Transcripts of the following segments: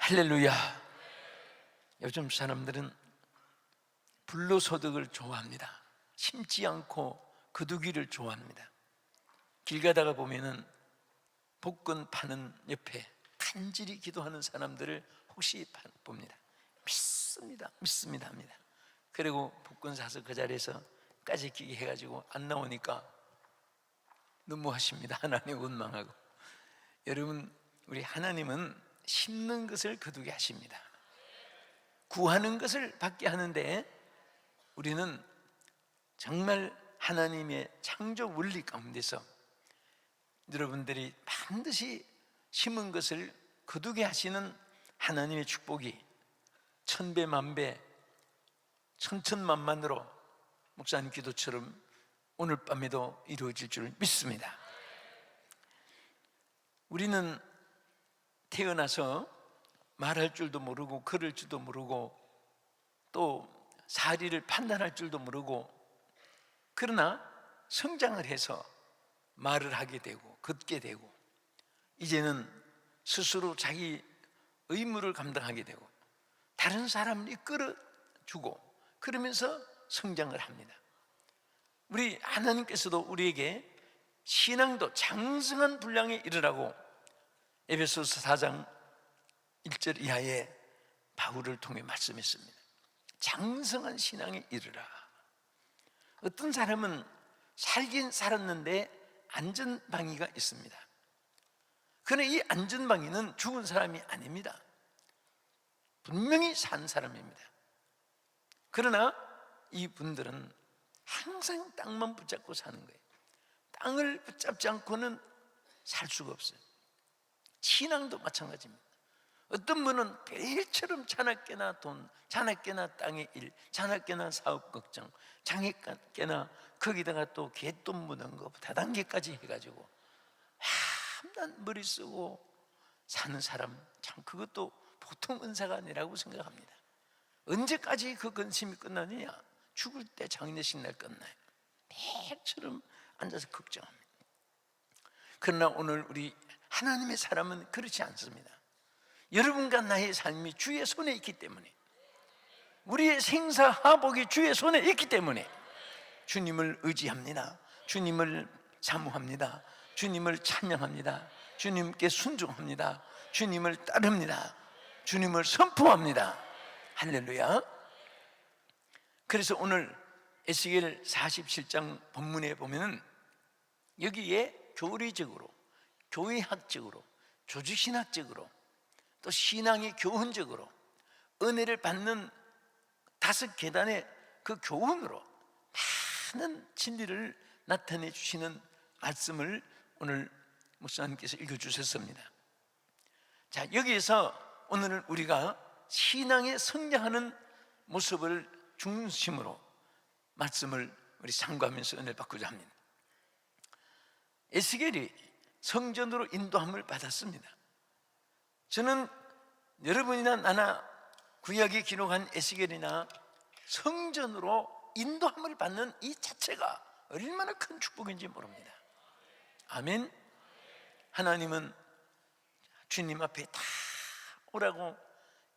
할렐루야. 요즘 사람들은 불로소득을 좋아합니다. 심지 않고 거두기를 좋아합니다. 길 가다가 보면은 복권 파는 옆에 간절히 기도하는 사람들을 혹시 봅니다. 믿습니다 합니다. 그리고 복권 사서 그 자리에서 까지 끼게 해가지고 안 나오니까 너무하십니다. 하나님 원망하고. 여러분, 우리 하나님은 심는 것을 거두게 하십니다. 구하는 것을 받게 하는데 우리는 정말 하나님의 창조 원리 가운데서 여러분들이 반드시 심은 것을 거두게 하시는 하나님의 축복이 천배 만배 천천만만으로 목사님 기도처럼 오늘 밤에도 이루어질 줄 믿습니다. 우리는 태어나서 말할 줄도 모르고 걸을 줄도 모르고 또 사리를 판단할 줄도 모르고, 그러나 성장을 해서 말을 하게 되고 걷게 되고 이제는 스스로 자기 의무를 감당하게 되고 다른 사람을 이끌어주고 그러면서 성장을 합니다. 우리 하나님께서도 우리에게 신앙도 장성한 분량에 이르라고 에베소서 4장 1절 이하에 바울을 통해 말씀했습니다. 장성한 신앙에 이르라. 어떤 사람은 살긴 살았는데 안전방위가 있습니다. 그러나 이 안전방위는 죽은 사람이 아닙니다. 분명히 산 사람입니다. 그러나 이분들은 항상 땅만 붙잡고 사는 거예요. 땅을 붙잡지 않고는 살 수가 없어요. 신앙도 마찬가지입니다. 어떤 분은 매일처럼 자나깨나 돈, 자나깨나 땅의 일, 자나깨나 사업 걱정, 자나깨나 거기다가 또 개돈 묻은 거 다단계까지 해가지고 한단 머리 쓰고 사는 사람, 참 그것도 보통 은사가 아니라고 생각합니다. 언제까지 그 근심이 끝나느냐? 죽을 때 장례식 날 끝나요. 매일처럼 앉아서 걱정합니다. 그러나 오늘 우리 하나님의 사람은 그렇지 않습니다. 여러분과 나의 삶이 주의 손에 있기 때문에, 우리의 생사하복이 주의 손에 있기 때문에 주님을 의지합니다. 주님을 사모합니다. 주님을 찬양합니다. 주님께 순종합니다. 주님을 따릅니다. 주님을 선포합니다. 할렐루야. 그래서 오늘 에스겔 47장 본문에 보면은 여기에 교리적으로, 교회학적으로, 조직신학적으로, 또 신앙의 교훈적으로 은혜를 받는 5계단의 그 교훈으로 많은 진리를 나타내 주시는 말씀을 오늘 목사님께서 읽어주셨습니다. 자, 여기에서 오늘 우리가 신앙에 성장하는 모습을 중심으로 말씀을 우리 상고하면서 은혜를 받고자 합니다. 에스겔이 성전으로 인도함을 받았습니다. 저는 여러분이나 나나 구약에 기록한 에스겔이나 성전으로 인도함을 받는 이 자체가 얼마나 큰 축복인지 모릅니다. 아멘. 하나님은 주님 앞에 다 오라고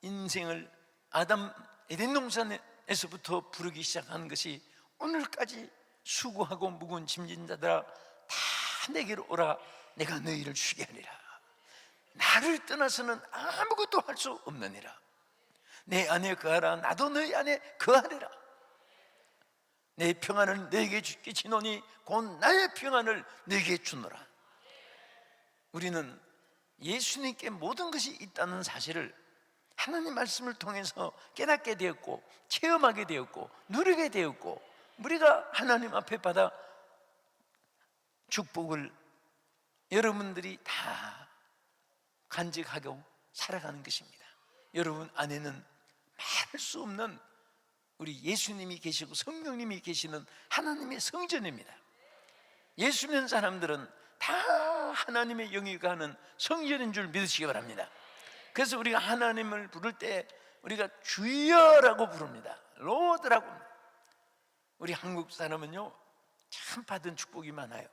인생을 아담 에덴 동산에서부터 부르기 시작한 것이 오늘까지 수고하고 무거운 짐진 자들아 다 내게로 오라, 내가 너희를 쉬게 하리라. 나를 떠나서는 아무것도 할 수 없느니라. 내 안에 거하라, 나도 너희 안에 거하리라. 내 평안을 너에게 주시노니 곧 나의 평안을 너에게 주노라. 우리는 예수님께 모든 것이 있다는 사실을 하나님 말씀을 통해서 깨닫게 되었고 체험하게 되었고 누리게 되었고, 우리가 하나님 앞에 받아 축복을 여러분들이 다 간직하고 살아가는 것입니다. 여러분 안에는 말할 수 없는 우리 예수님이 계시고 성령님이 계시는 하나님의 성전입니다. 예수 믿는 사람들은 다 하나님의 영이 가는 성전인 줄 믿으시기 바랍니다. 그래서 우리가 하나님을 부를 때 우리가 주여라고 부릅니다. 로드라고. 우리 한국 사람은요 참 받은 축복이 많아요.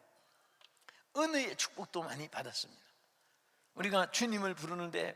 은혜의 축복도 많이 받았습니다. 우리가 주님을 부르는데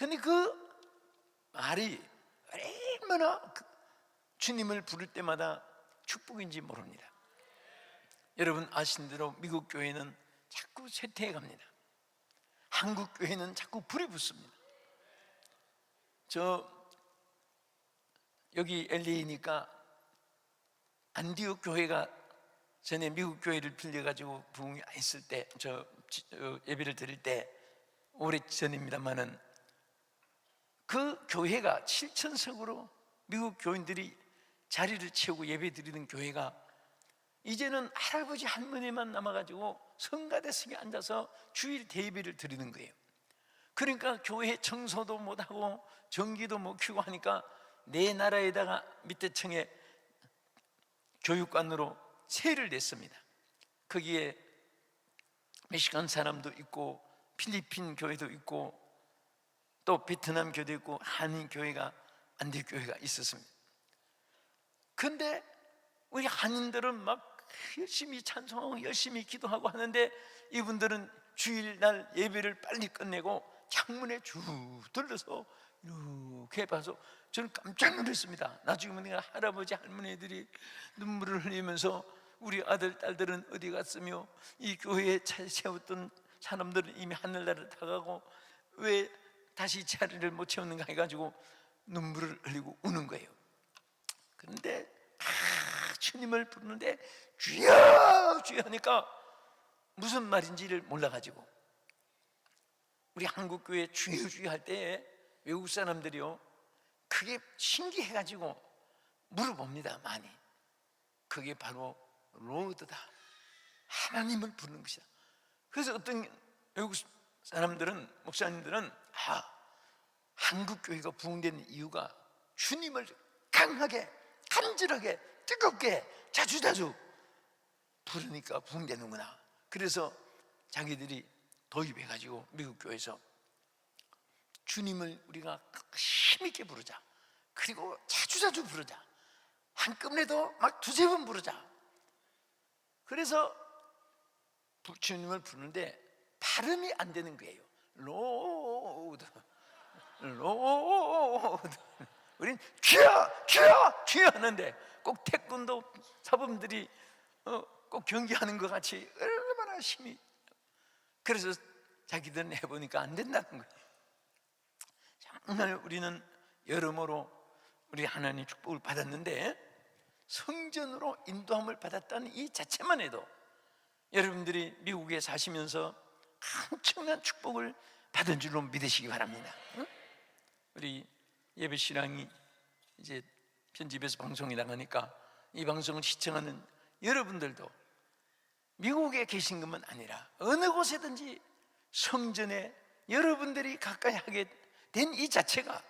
근데 그 말이 얼마나 주님을 부를 때마다 축복인지 모릅니다. 여러분 아신 대로 미국 교회는 자꾸 쇠퇴해 갑니다. 한국 교회는 자꾸 불이 붙습니다. 저 여기 LA니까 안디옥 교회가 전에 미국 교회를 빌려가지고 부흥이 있을 때, 예배를 드릴 때 오래 전입니다만은 그 교회가 7,000석으로 미국 교인들이 자리를 채우고 예배 드리는 교회가 이제는 할아버지 할머니만 남아가지고 성가대석에 앉아서 주일 대예배를 드리는 거예요. 그러니까 교회 청소도 못하고 전기도 못 켜고 하니까 내 나라에다가 밑에 층에 교육관으로 세를 냈습니다. 거기에 멕시칸 사람도 있고 필리핀 교회도 있고 또 베트남 교회도 있고 한인 교회가 안디옥 교회가 있었습니다. 근데 우리 한인들은 막 열심히 찬송하고 열심히 기도하고 하는데 이분들은 주일날 예배를 빨리 끝내고 창문에 쭉 들러서 이렇게 봐서 저는 깜짝 놀랐습니다. 나중에 보니까 할아버지 할머니들이 눈물을 흘리면서 우리 아들 딸들은 어디 갔으며 이 교회에 세웠던 사람들은 이미 하늘나라를 다 가고 왜 다시 자리를 못 채우는가 해가지고 눈물을 흘리고 우는 거예요. 그런데 주님을 부르는데 주여 주여 하니까 무슨 말인지를 몰라가지고 우리 한국교회 주여 주여 할 때 외국 사람들이요 그게 신기해가지고 물어봅니다. 많이. 그게 바로 로드다, 하나님을 부르는 것이다. 그래서 어떤 외국 사람들은, 목사님들은 한국교회가 부흥되는 이유가 주님을 강하게, 간절하게, 뜨겁게 자주자주 부르니까 부흥되는구나. 그래서 자기들이 도입해가지고 미국 교회에서 주님을 우리가 힘있게 부르자, 그리고 자주자주 부르자, 한꺼번에도 막 두세 번 부르자. 그래서 주님을 부르는데 발음이 안 되는 거예요. 로드 로드. 우린 주여 주여 주여 하는데 꼭 태권도 사범들이 꼭 경기하는 것 같이 얼마나 힘이. 그래서 자기들은 해보니까 안 된다는 거예요. 정말 우리는 여러모로 우리 하나님 축복을 받았는데 성전으로 인도함을 받았다는 이 자체만 해도 여러분들이 미국에 사시면서 엄청난 축복을 받은 줄로 믿으시기 바랍니다. 우리 예배신앙이 이제 편집해서 방송이 나가니까 이 방송을 시청하는 여러분들도 미국에 계신 것만 아니라 어느 곳에든지 성전에 여러분들이 가까이 하게 된 이 자체가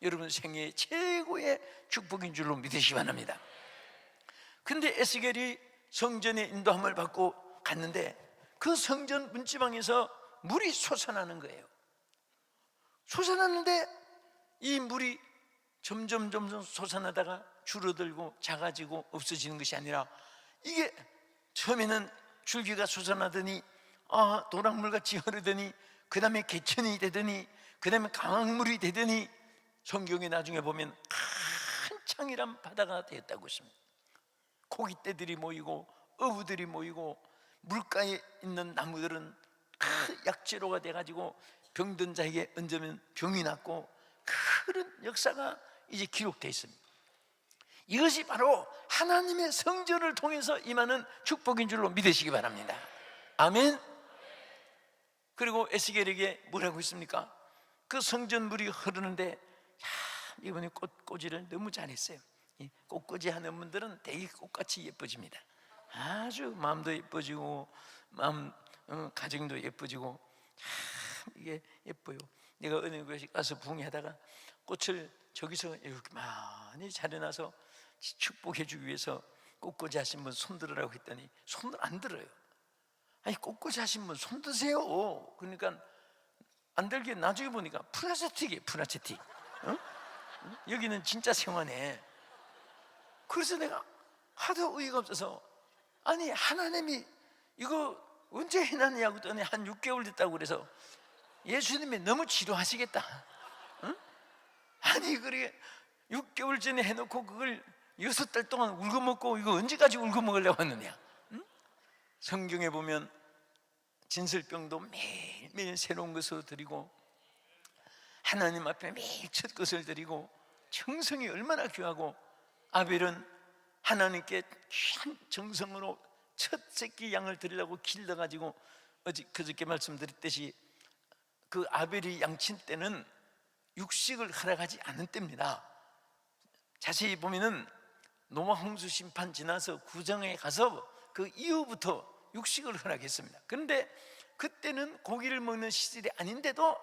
여러분 생애의 최고의 축복인 줄로 믿으시기 바랍니다. 근데 에스겔이 성전에 인도함을 받고 갔는데 그 성전 문지방에서 물이 솟아나는 거예요. 솟아났는데 이 물이 점점 솟아나다가 줄어들고 작아지고 없어지는 것이 아니라 이게 처음에는 줄기가 솟아나더니 도랑물같이 흐르더니 그 다음에 개천이 되더니 그 다음에 강물이 되더니 성경에 나중에 보면 한창이란 바다가 되었다고 했습니다. 고깃떼들이 모이고 어부들이 모이고 물가에 있는 나무들은 약재로가 돼가지고 병든 자에게 얹으면 병이 낫고 그런 역사가 이제 기록되어 있습니다. 이것이 바로 하나님의 성전을 통해서 임하는 축복인 줄로 믿으시기 바랍니다. 아멘. 그리고 에스겔에게 뭐라고 했습니까? 그 성전물이 흐르는데 이분이 꽃꽂이를 너무 잘했어요. 꽃꽂이 하는 분들은 되게 꽃같이 예뻐집니다. 아주 마음도 예뻐지고 가정도 예뻐지고 이게 예뻐요. 내가 어느 곳에 가서 부흥하다가 꽃을 저기서 이렇게 많이 차려놔서 축복해 주기 위해서 꽃꽂이 하신 분 손 들으라고 했더니 손을 안 들어요. 아니 꽃꽂이 하신 분 손 드세요. 그러니까 안 들게 나중에 보니까 플라스틱이에요, 플라스틱. 어? 여기는 진짜 생화네. 그래서 내가 하도 의의가 없어서, 아니 하나님이 이거 언제 해놨냐고 했더니 한 6개월 됐다고. 그래서 예수님이 너무 지루하시겠다. 응? 아니 그래 6개월 전에 해놓고 그걸 6달 동안 울고 먹고 이거 언제까지 울고 먹으려고 하느냐. 응? 성경에 보면 진설병도 매일매일 새로운 것을 드리고 하나님 앞에 매일 첫 것을 드리고 정성이 얼마나 귀하고, 아벨은 하나님께 귀한 정성으로 첫 새끼 양을 드리려고 길러가지고, 그저께 말씀드렸듯이 그 아벨이 양친 때는 육식을 허락하지 않은 때입니다. 자세히 보면은 노아 홍수 심판 지나서 구정에 가서 그 이후부터 육식을 허락했습니다. 그런데 그때는 고기를 먹는 시절이 아닌데도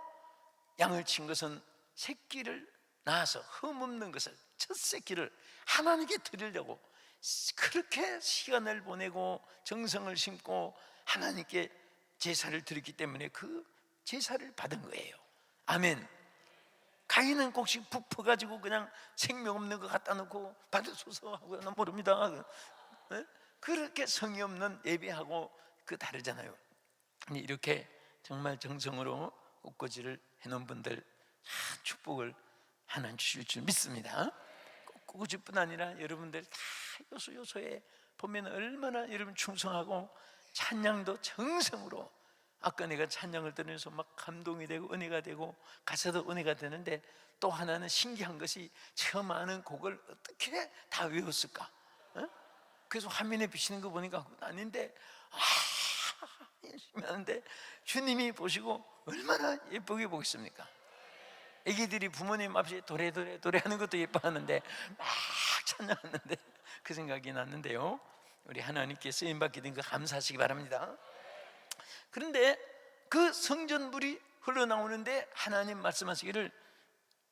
양을 친 것은 새끼를 낳아서 흠없는 것을, 첫 새끼를 하나님께 드리려고 그렇게 시간을 보내고 정성을 심고 하나님께 제사를 드렸기 때문에 그 제사를 받은 거예요. 아멘. 가인은 꼭씩 부퍼가지고 그냥 생명 없는 거 갖다 놓고 받으소서 하고 난 모릅니다. 그렇게 성의 없는 예배하고 그 다르잖아요. 이렇게 정말 정성으로 꽃꽂이를 해놓은 분들 축복을 하나님 주실 줄 믿습니다. 꽃꽂이뿐 아니라 여러분들 다 요소요소에 보면 얼마나 여러분 충성하고 찬양도 정성으로, 아까 내가 찬양을 들으면서 막 감동이 되고 은혜가 되고 가사도 은혜가 되는데, 또 하나는 신기한 것이 처음 아는 곡을 어떻게 다 외웠을까? 그래서 화면에 비치는 거 보니까 그건 아닌데 열심히 하는데 주님이 보시고 얼마나 예쁘게 보겠습니까? 애기들이 부모님 앞에 도래도래 하는 것도 예뻐하는데 막 찬양하는데 그 생각이 났는데요. 우리 하나님께 쓰임받게 된 거 감사하시기 바랍니다. 그런데 그 성전물이 흘러나오는데 하나님 말씀하시기를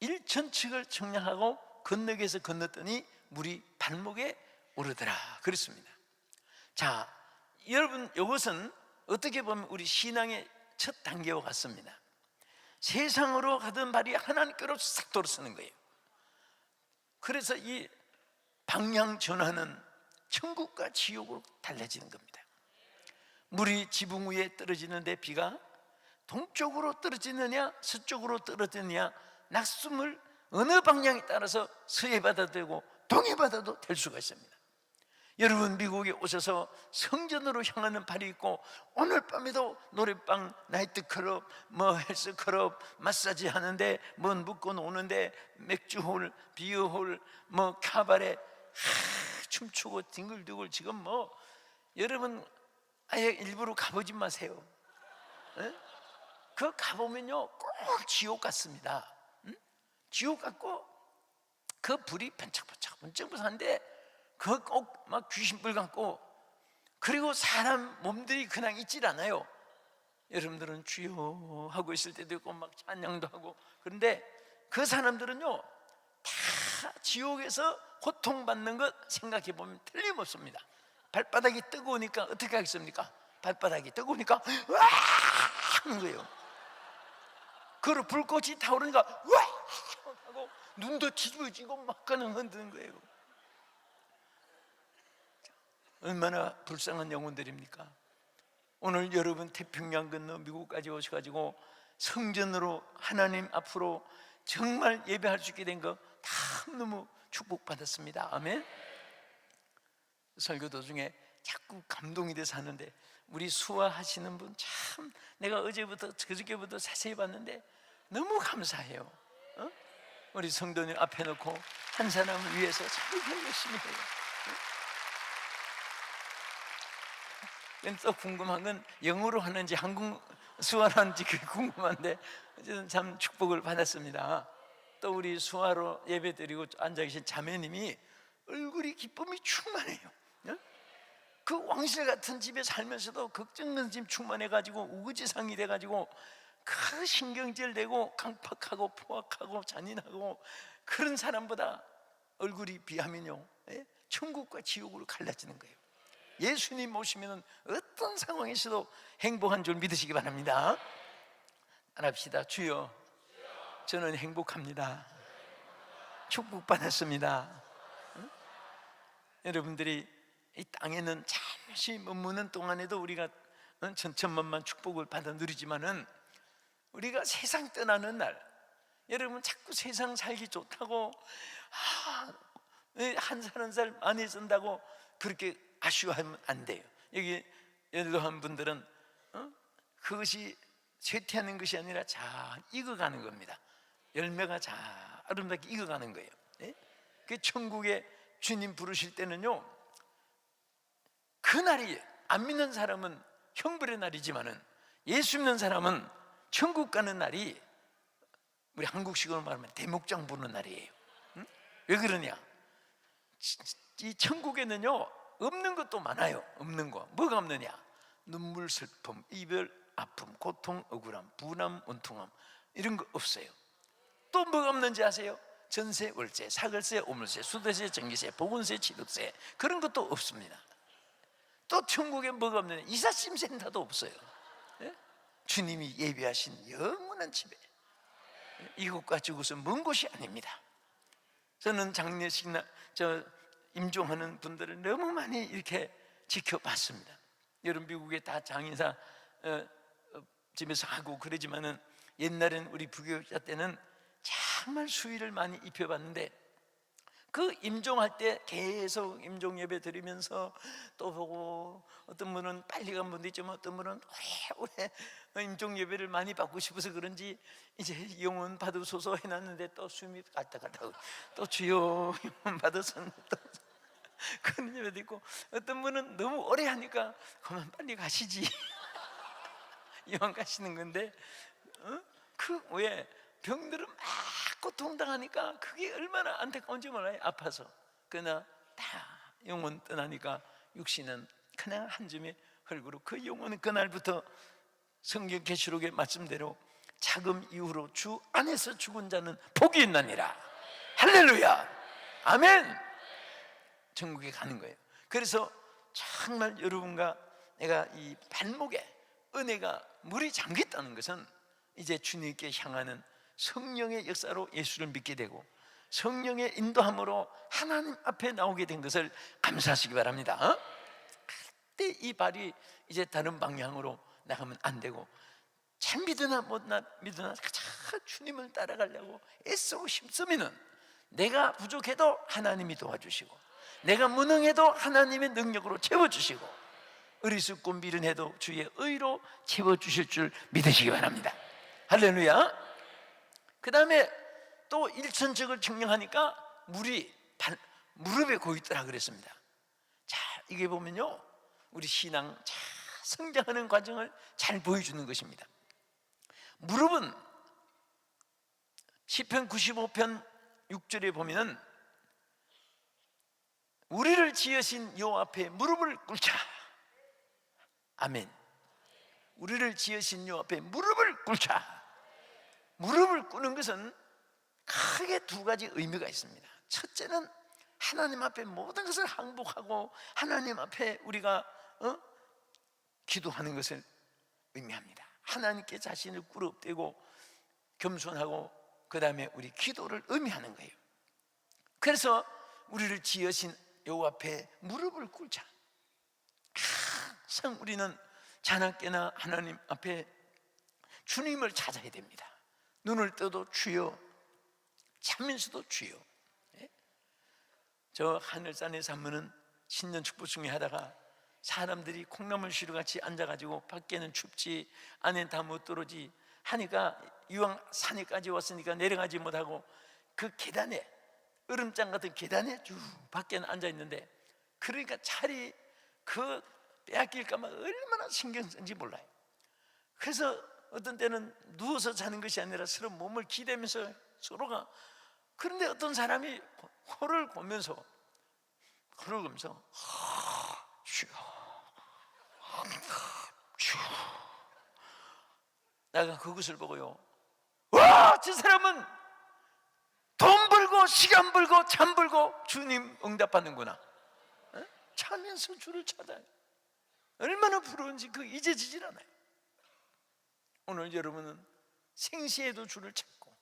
일천측을 청량하고 건너기에서 건넜더니 물이 발목에 오르더라 그랬습니다. 자, 여러분, 이것은 어떻게 보면 우리 신앙의 첫 단계와 같습니다. 세상으로 가던 발이 하나님께로 싹 돌아서는 거예요. 그래서 이 방향 전환은 천국과 지옥으로 달라지는 겁니다. 물이 지붕 위에 떨어지는데 비가 동쪽으로 떨어지느냐 서쪽으로 떨어지느냐, 낙수물 어느 방향에 따라서 서해 바다도 되고 동해 바다도 될 수가 있습니다. 여러분, 미국에 오셔서 성전으로 향하는 발이 있고 오늘 밤에도 노래방, 나이트클럽, 헬스클럽, 마사지 하는데 묵고 노는데 맥주홀, 비어홀, 카바레 춤추고 뒹굴뒹굴. 지금 여러분 아예 일부러 가보지 마세요. 그 가보면요 꼭 지옥 같습니다. 지옥 같고 그 불이 번쩍번쩍 번쩍번쩍한데 그 꼭 막 귀신불 같고, 그리고 사람 몸들이 그냥 있질 않아요. 여러분들은 주여 하고 있을 때도 있고 막 찬양도 하고, 그런데 그 사람들은요 다 지옥에서 고통받는 것 생각해 보면 틀림없습니다. 발바닥이 뜨거우니까 어떻게 하겠습니까? 발바닥이 뜨거우니까 와 하는 거예요. 그리고 불꽃이 타오르니까 와 하고 눈도 뒤집어지고 막 그냥 흔드는 거예요. 얼마나 불쌍한 영혼들입니까? 오늘 여러분 태평양 건너 미국까지 오셔가지고 성전으로 하나님 앞으로 정말 예배할 수 있게 된 거 다 너무 축복받았습니다. 아멘. 설교 도중에 자꾸 감동이 돼서 하는데, 우리 수화하시는 분 참 내가 어제부터 그저께부터 자세히 봤는데 너무 감사해요. 우리 성도님 앞에 놓고 한 사람을 위해서 참 열심히 해요. 또 궁금한 건 영어로 하는지 한국 수화로 하는지 그게 궁금한데 어쨌든 참 축복을 받았습니다. 또 우리 수화로 예배드리고 앉아 계신 자매님이 얼굴이 기쁨이 충만해요. 그 왕실 같은 집에 살면서도 걱정근심 충만해가지고 우거지상이 돼가지고 그 신경질 내고 강팍하고 포악하고 잔인하고 그런 사람보다 얼굴이 비하면요 천국과 지옥으로 갈라지는 거예요. 예수님 모시면 어떤 상황에서도 행복한 줄 믿으시기 바랍니다. 말합시다. 주여, 저는 행복합니다. 축복받았습니다. 응? 여러분들이 이 땅에는 잠시 머무는 동안에도 우리가 천천만만 축복을 받아 누리지만은 우리가 세상 떠나는 날, 여러분 자꾸 세상 살기 좋다고 한 살 한 살 많이 쓴다고 그렇게 아쉬워하면 안 돼요. 여기 연로한 분들은 그것이 쇠퇴하는 것이 아니라 잘 익어가는 겁니다. 열매가 잘 아름답게 익어가는 거예요. 예? 그 천국에 주님 부르실 때는요, 그날이 안 믿는 사람은 형벌의 날이지만은 예수 믿는 사람은 천국 가는 날이 우리 한국식으로 말하면 대목장 부는 날이에요. 응? 왜 그러냐? 이 천국에는요 없는 것도 많아요. 없는 거 뭐가 없느냐? 눈물, 슬픔, 이별, 아픔, 고통, 억울함, 분함, 원통함 이런 거 없어요. 또 뭐가 없는지 아세요? 전세, 월세, 사글세, 오물세, 수도세, 전기세, 보건세, 취득세 그런 것도 없습니다. 또 천국에 뭐가 없느냐? 이삿짐 센터도 없어요. 예? 주님이 예비하신 영원한 집에, 이곳과 저곳은 먼 곳이 아닙니다. 저는 장례식나 임종하는 분들을 너무 많이 이렇게 지켜봤습니다. 여러분 미국에 다 장인사 집에서 하고 그러지만은 옛날엔 우리 부교육자 때는 정말 수의를 많이 입혀봤는데 그 임종할 때 계속 임종 예배 드리면서 또 보고, 어떤 분은 빨리 간 분도 있지만 어떤 분은 오래 임종 예배를 많이 받고 싶어서 그런지 이제 영혼 받으소서 해놨는데 또 숨이 갔다 또 주여 영혼 받으소서 또 그런 예배도 있고, 어떤 분은 너무 오래 하니까 그만 빨리 가시지 이왕 가시는 건데, 그 왜 병들은 막 고통당하니까 그게 얼마나 안타까운지 몰라요. 아파서. 그러나 다 영혼 떠나니까 육신은 그냥 한 줌의 흙으로, 그 영혼은 그날부터 성경 계시록의 말씀대로 자금 이후로 주 안에서 죽은 자는 복이 있나니라. 할렐루야, 아멘. 천국에 가는 거예요. 그래서 정말 여러분과 내가 이 발목에 은혜가 물이 잠겼다는 것은 이제 주님께 향하는 성령의 역사로 예수를 믿게 되고 성령의 인도함으로 하나님 앞에 나오게 된 것을 감사하시기 바랍니다. 그때 이 발이 이제 다른 방향으로 나가면 안 되고, 잘 믿으나 못 믿으나 주님을 따라가려고 애쓰고 힘쓰면은 내가 부족해도 하나님이 도와주시고, 내가 무능해도 하나님의 능력으로 채워주시고, 어리석고 미련해도 주의 의로 채워주실 줄 믿으시기 바랍니다. 할렐루야. 그 다음에 또 일천적을 증명하니까 물이 무릎에 고있더라 그랬습니다. 자, 이게 보면요 우리 신앙 잘 성장하는 과정을 잘 보여주는 것입니다. 무릎은 시편 95편 6절에 보면 우리를 지으신 여호와 앞에 무릎을 꿇자. 아멘. 우리를 지으신 여호와 앞에 무릎을 꿇자. 무릎을 꿇는 것은 크게 두 가지 의미가 있습니다. 첫째는 하나님 앞에 모든 것을 항복하고 하나님 앞에 우리가 기도하는 것을 의미합니다. 하나님께 자신을 꿇어대고 겸손하고 그 다음에 우리 기도를 의미하는 거예요. 그래서 우리를 지으신 여호와 앞에 무릎을 꿇자. 항상 우리는 자나깨나 하나님 앞에 주님을 찾아야 됩니다. 눈을 떠도 주여, 잠에서도 주여. 저 하늘산에 사면은 신년 축복 중에 하다가 사람들이 콩나물 시루같이 앉아가지고 밖에는 춥지 안에는 다 못 들어오지 하니까 이왕 산에까지 왔으니까 내려가지 못하고 그 계단에, 얼음장 같은 계단에 쭉 밖에는 앉아있는데, 그러니까 차라리 그 빼앗길까봐 얼마나 신경 쓰는지 몰라요. 그래서 어떤 때는 누워서 자는 것이 아니라 서로 몸을 기대면서 서로가, 그런데 어떤 사람이 코를 고면서 내가 그것을 보고요, 와, 저 사람은 돈 벌고 시간 벌고 잠 벌고 주님 응답받는구나. 자면서 주를 찾아요. 얼마나 부러운지 그 잊어지질 않아요. 오늘 여러분은 생시에도 주를 찾고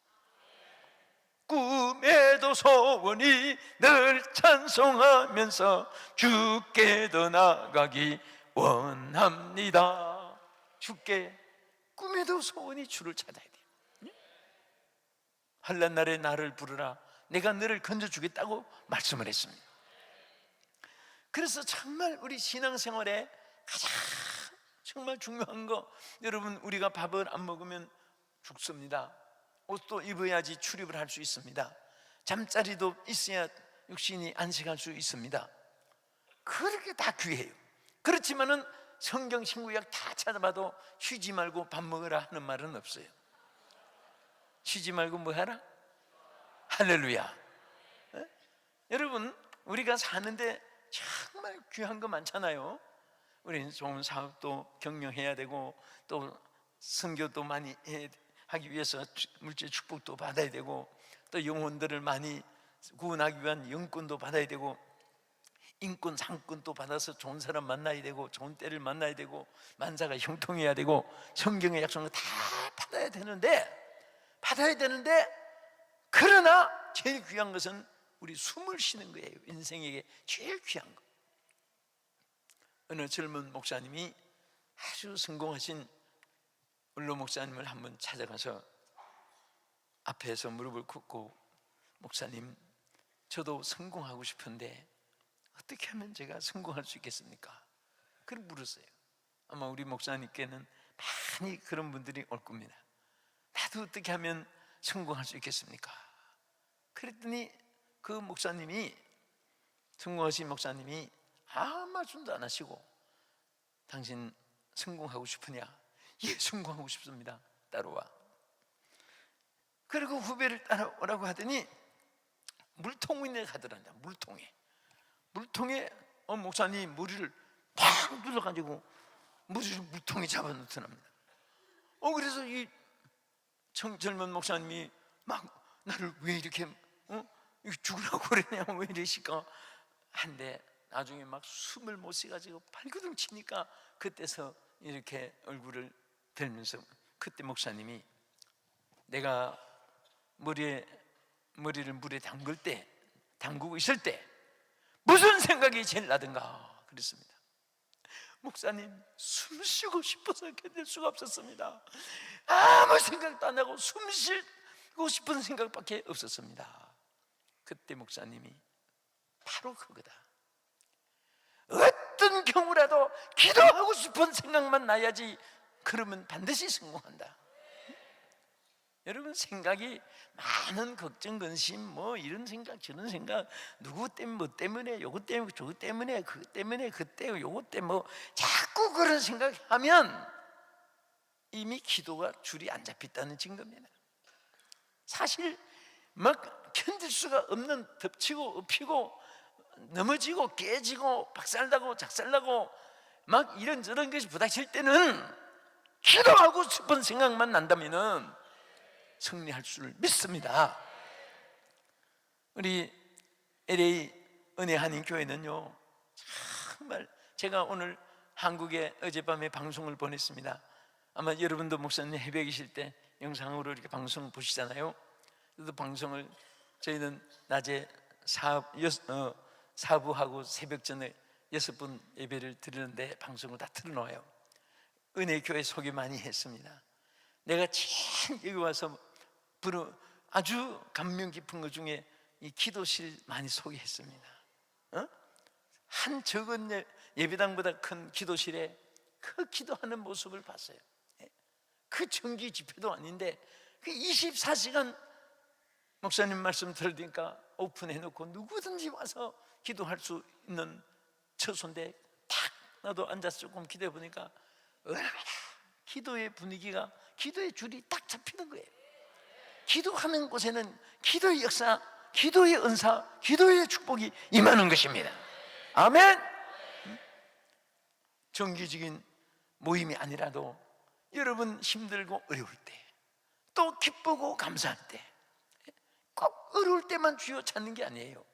꿈에도 소원이 늘 찬송하면서 주께 더 나가기 원합니다. 주께 꿈에도 소원이 주를 찾아야 돼요. 환난 날에 나를 부르라 내가 너를 건져주겠다고 말씀을 했습니다. 그래서 정말 우리 신앙생활에 가장 정말 중요한 거, 여러분 우리가 밥을 안 먹으면 죽습니다. 옷도 입어야지 출입을 할 수 있습니다. 잠자리도 있어야 육신이 안식할 수 있습니다. 그렇게 다 귀해요. 그렇지만은 성경 신구약 다 찾아봐도 쉬지 말고 밥 먹으라 하는 말은 없어요. 쉬지 말고 뭐 하라? 할렐루야. 에? 여러분 우리가 사는데 정말 귀한 거 많잖아요. 우리는 좋은 사업도 경영해야 되고 또 선교도 많이 하기 위해서 물질 축복도 받아야 되고 또 영혼들을 많이 구원하기 위한 영권도 받아야 되고 인권 상권도 받아서 좋은 사람 만나야 되고 좋은 때를 만나야 되고 만사가 형통해야 되고 성경의 약속을 다 받아야 되는데 그러나 제일 귀한 것은 우리 숨을 쉬는 거예요. 인생에게 제일 귀한 거. 어느 젊은 목사님이 아주 성공하신 원로 목사님을 한번 찾아가서 앞에서 무릎을 꿇고 목사님 저도 성공하고 싶은데 어떻게 하면 제가 성공할 수 있겠습니까? 그걸 물었어요. 아마 우리 목사님께는 많이 그런 분들이 올 겁니다. 나도 어떻게 하면 성공할 수 있겠습니까? 그랬더니 그 목사님이, 성공하신 목사님이 아무 말씀도 안 하시고 당신 성공하고 싶으냐? 예, 성공하고 싶습니다. 따라와. 그리고 후배를 따라오라고 하더니 물통에 가더란다. 물통에 목사님 머리를 팍 눌러가지고 머리를 물통에 잡아놓더랍니다. 그래서 이 젊은 목사님이 막 나를 왜 이렇게 죽으라고 그러냐 왜 이러실까 한데 나중에 막 숨을 못 쉬가지고 발버둥 치니까 그때서 이렇게 얼굴을 들면서 그때 목사님이 내가 머리를 물에 담그고 있을 때 무슨 생각이 제일 나든가 그랬습니다. 목사님 숨 쉬고 싶어서 견딜 수가 없었습니다. 아무 생각도 안 하고 숨 쉬고 싶은 생각밖에 없었습니다. 그때 목사님이 바로 그거다. 어떤 경우라도 기도하고 싶은 생각만 나야지 그러면 반드시 성공한다. 여러분 생각이 많은 걱정, 근심 뭐 이런 생각 저런 생각 누구 때문에 뭐 때문에 요것 때문에 저것 때문에 그것 때문에 그때 요것 때문에 뭐 자꾸 그런 생각하면 이미 기도가 줄이 안 잡혔다는 증거입니다. 사실 막 견딜 수가 없는 덮치고 엎히고 넘어지고 깨지고 박살나고 작살나고 막 이런저런 것이 부닥칠 때는 기도하고 싶은 생각만 난다면은 승리할 줄 믿습니다. 우리 LA 은혜 한인 교회는요 정말 제가 오늘 한국에 어젯밤에 방송을 보냈습니다. 아마 여러분도 목사님 해외에 계실 때 영상으로 이렇게 방송 보시잖아요. 그래도 방송을 저희는 낮에 사부하고 새벽 전에 6번 예배를 드리는데 방송을 다 틀어놓아요. 은혜 교회 소개 많이 했습니다. 내가 제일 여기 와서 아주 감명 깊은 것 중에 이 기도실 많이 소개했습니다. 한 적은 예배당보다 큰 기도실에 그 기도하는 모습을 봤어요. 그 정기 집회도 아닌데 그 24시간 목사님 말씀 들으니까 오픈해놓고 누구든지 와서 기도할 수 있는 처소인데 탁 나도 앉아서 조금 기도해 보니까 얼마나 기도의 분위기가, 기도의 줄이 딱 잡히는 거예요. 기도하는 곳에는 기도의 역사, 기도의 은사, 기도의 축복이 임하는 것입니다. 아멘. 정기적인 모임이 아니라도 여러분 힘들고 어려울 때, 또 기쁘고 감사할 때, 꼭 어려울 때만 주여 찾는 게 아니에요.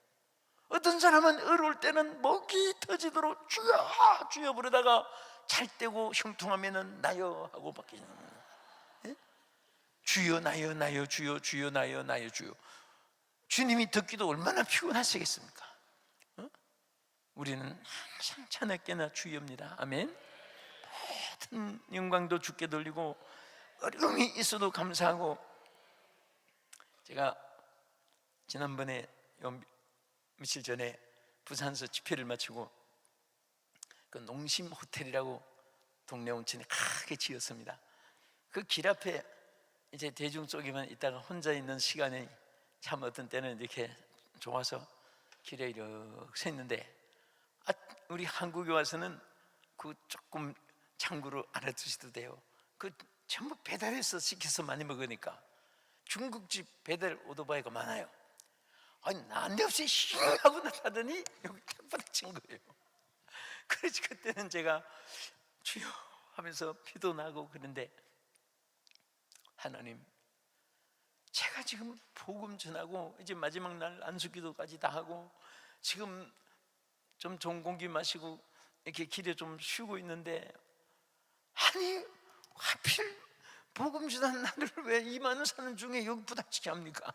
어떤 사람은 어려울 때는 목이 터지도록 주여 주여 부르다가 잘 때고 형통하면은 나여 하고 바뀌는 거예요. 주여 나여 나여 주여 주여 나여 나여 주여. 주님이 듣기도 얼마나 피곤하시겠습니까? 우리는 항상 자나깨나 주여입니다. 아멘. 모든 영광도 주께 돌리고 어려움이 있어도 감사하고. 제가 지난번에 며칠 전에 부산에서 집회를 마치고 그 농심 호텔이라고 동네 온천에 크게 지었습니다. 그 길 앞에 이제 대중 속에만 있다가 혼자 있는 시간이 참 어떤 때는 이렇게 좋아서 길에 이렇게 서 있는데, 우리 한국에 와서는 그 조금 참고로 알아두셔도 돼요. 그 전부 배달해서 시켜서 많이 먹으니까 중국집 배달 오토바이가 많아요. 아니 난데없이 힝 하고 나타더니 여기 탁 부딪힌 거예요. 그래서 그때는 제가 주여 하면서 피도 나고 그런데, 하나님, 제가 지금 복음 전하고 이제 마지막 날 안수기도까지 다 하고 지금 좀 좋은 공기 마시고 이렇게 길에 좀 쉬고 있는데, 아니 하필 복음 전하는 날을 왜 이 많은 사람 중에 여기 부닥치게 합니까?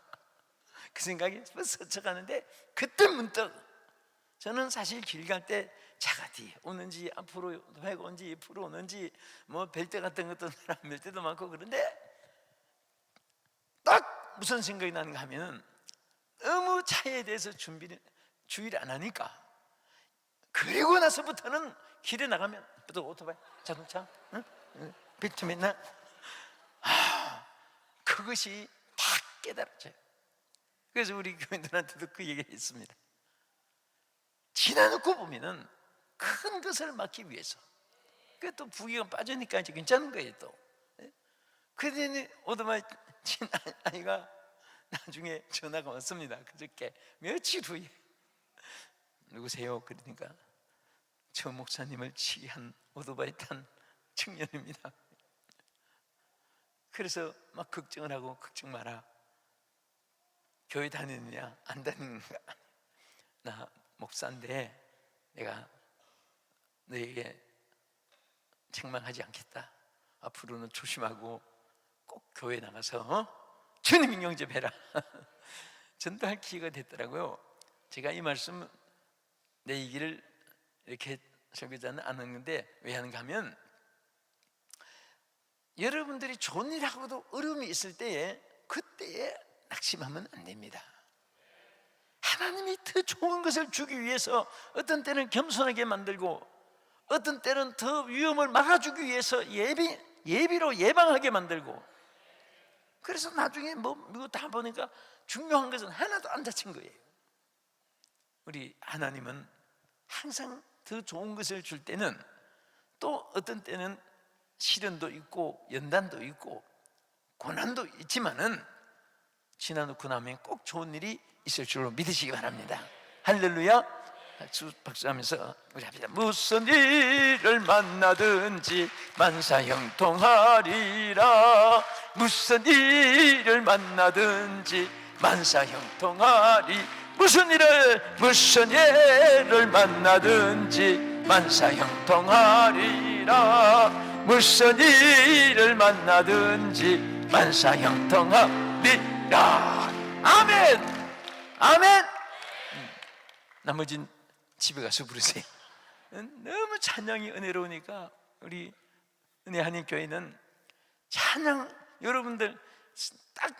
그 생각이 스쳐가는데, 그때 문득 저는 사실 길 갈 때 차가 뒤에 오는지 앞으로 회가 오는지 옆으로 오는지 뭐 벨트 같은 것도 안 멜 때도 많고, 그런데 딱 무슨 생각이 나는가 하면은 너무 차에 대해서 주의를 안 하니까, 그리고 나서부터는 길에 나가면 또 오토바이, 자동차, 벨트 맨날 그것이 다 깨달아져요. 그래서 우리 교인들한테도 그 얘기를 했습니다. 지나놓고 보면은 큰 것을 막기 위해서, 그 또 부기가 빠지니까 이제 괜찮은 거예요. 또 그랬더니 오토바이 친 아이가 나중에 전화가 왔습니다. 그저께 며칠 후에. 누구세요? 그러니까 저 목사님을 치게 한 오토바이 탄 청년입니다. 그래서 막 걱정을 하고, 걱정 마라, 교회 다니느냐 안 다니는가, 나 목사인데 내가 너에게 책망하지 않겠다. 앞으로는 조심하고 꼭 교회 나가서 주님 영접해라. 전도할 기회가 됐더라고요. 제가 이 말씀, 내 얘기를 이렇게 설교자는 안 하는데 왜 하는가 하면, 여러분들이 좋은 일 하고도 어려움이 있을 때에 그때에 낙심하면 안 됩니다. 하나님이 더 좋은 것을 주기 위해서 어떤 때는 겸손하게 만들고, 어떤 때는 더 위험을 막아주기 위해서 예비로 예방하게 만들고, 그래서 나중에 이거 다 보니까 중요한 것은 하나도 안 다친 거예요. 우리 하나님은 항상 더 좋은 것을 줄 때는 또 어떤 때는 시련도 있고 연단도 있고 고난도 있지만은 지나놓고 나면 꼭 좋은 일이 있을 줄로 믿으시기 바랍니다. 할렐루야. 박수하면서 우리 합시다. 무슨 일을 만나든지 만사형통하리라. 무슨 일을 만나든지 만사형통하리. 무슨 일을 만나든지 만사형통하리라. 무슨 일을 만나든지 만사형통하리라. 아멘. 아멘. 나머진 집에 가서 부르세요. 너무 찬양이 은혜로우니까 우리 은혜 한인 교회는 찬양, 여러분들 딱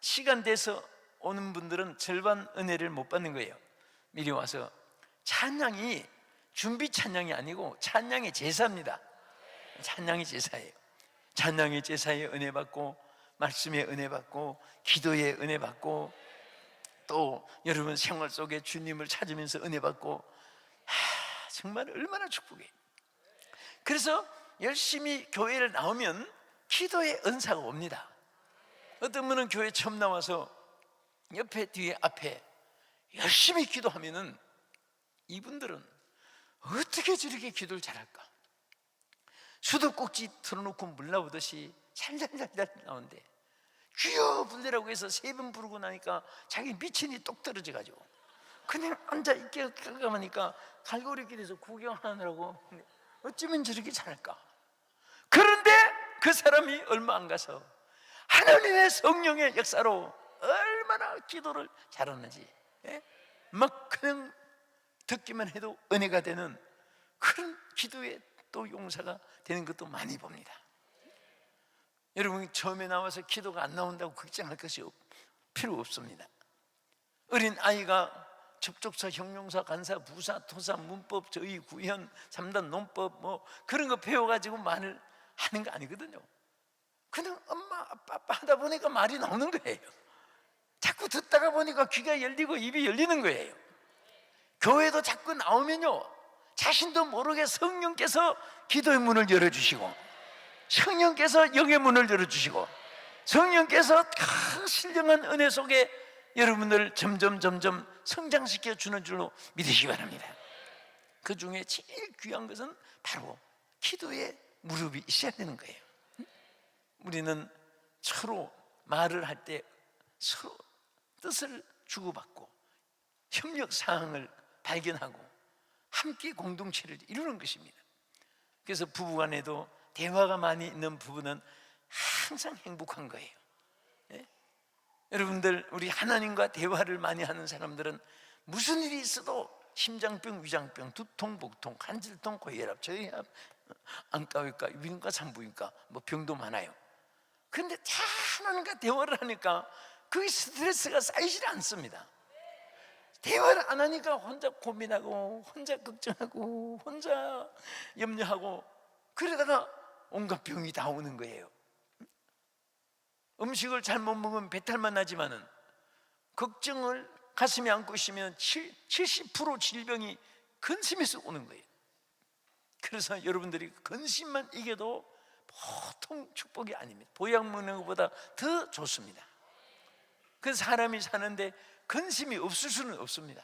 시간 돼서 오는 분들은 절반 은혜를 못 받는 거예요. 미리 와서. 찬양이 준비 찬양이 아니고 찬양의 제사입니다. 찬양의 제사예요. 찬양의 제사에 은혜 받고, 말씀에 은혜 받고, 기도에 은혜 받고, 또 여러분 생활 속에 주님을 찾으면서 은혜 받고, 정말 얼마나 축복이에요. 그래서 열심히 교회를 나오면 기도의 은사가 옵니다. 어떤 분은 교회 처음 나와서 옆에 뒤에 앞에 열심히 기도하면은 이분들은 어떻게 저렇게 기도를 잘할까? 수도꼭지 틀어놓고 물 나오듯이 살살살살 나오는데, 주여 부르라고 해서 3번 부르고 나니까 자기 미친이 똑 떨어져가지고 그냥 앉아 있게 가니까 갈고리길에서 구경하느라고 어쩌면 저렇게 잘할까? 그런데 그 사람이 얼마 안 가서 하나님의 성령의 역사로 얼마나 기도를 잘하는지, 막 그냥 듣기만 해도 은혜가 되는 그런 기도의 또 용사가 되는 것도 많이 봅니다. 여러분, 처음에 나와서 기도가 안 나온다고 걱정할 것이 필요 없습니다. 어린 아이가 접촉사, 형용사, 간사, 부사, 토사, 문법, 저의, 구현, 3단 논법 뭐 그런 거 배워가지고 말을 하는 거 아니거든요. 그냥 엄마, 아빠 하다 보니까 말이 나오는 거예요. 자꾸 듣다가 보니까 귀가 열리고 입이 열리는 거예요. 교회도 자꾸 나오면요, 자신도 모르게 성령께서 기도의 문을 열어주시고, 성령께서 영의 문을 열어주시고, 성령께서 신령한 은혜 속에 여러분들 점점 성장시켜 주는 줄로 믿으시기 바랍니다. 그 중에 제일 귀한 것은 바로 기도의 무릎이 있어야 되는 거예요. 우리는 서로 말을 할 때 서로 뜻을 주고받고 협력 사항을 발견하고 함께 공동체를 이루는 것입니다. 그래서 부부간에도 대화가 많이 있는 부부는 항상 행복한 거예요. 여러분들, 우리 하나님과 대화를 많이 하는 사람들은 무슨 일이 있어도 심장병, 위장병, 두통, 복통, 간질통, 고혈압, 저혈압, 안과외과, 위과, 산부인과 뭐 병도 많아요. 그런데 다 하나님과 대화를 하니까 그 스트레스가 쌓이질 않습니다. 대화를 안 하니까 혼자 고민하고 혼자 걱정하고 혼자 염려하고 그러다가 온갖 병이 다 오는 거예요. 음식을 잘못 먹으면 배탈만 나지만은 걱정을 가슴에 안고 있으면 70% 질병이 근심에서 오는 거예요. 그래서 여러분들이 근심만 이겨도 보통 축복이 아닙니다. 보약 먹는 것보다 더 좋습니다. 그 사람이 사는데 근심이 없을 수는 없습니다.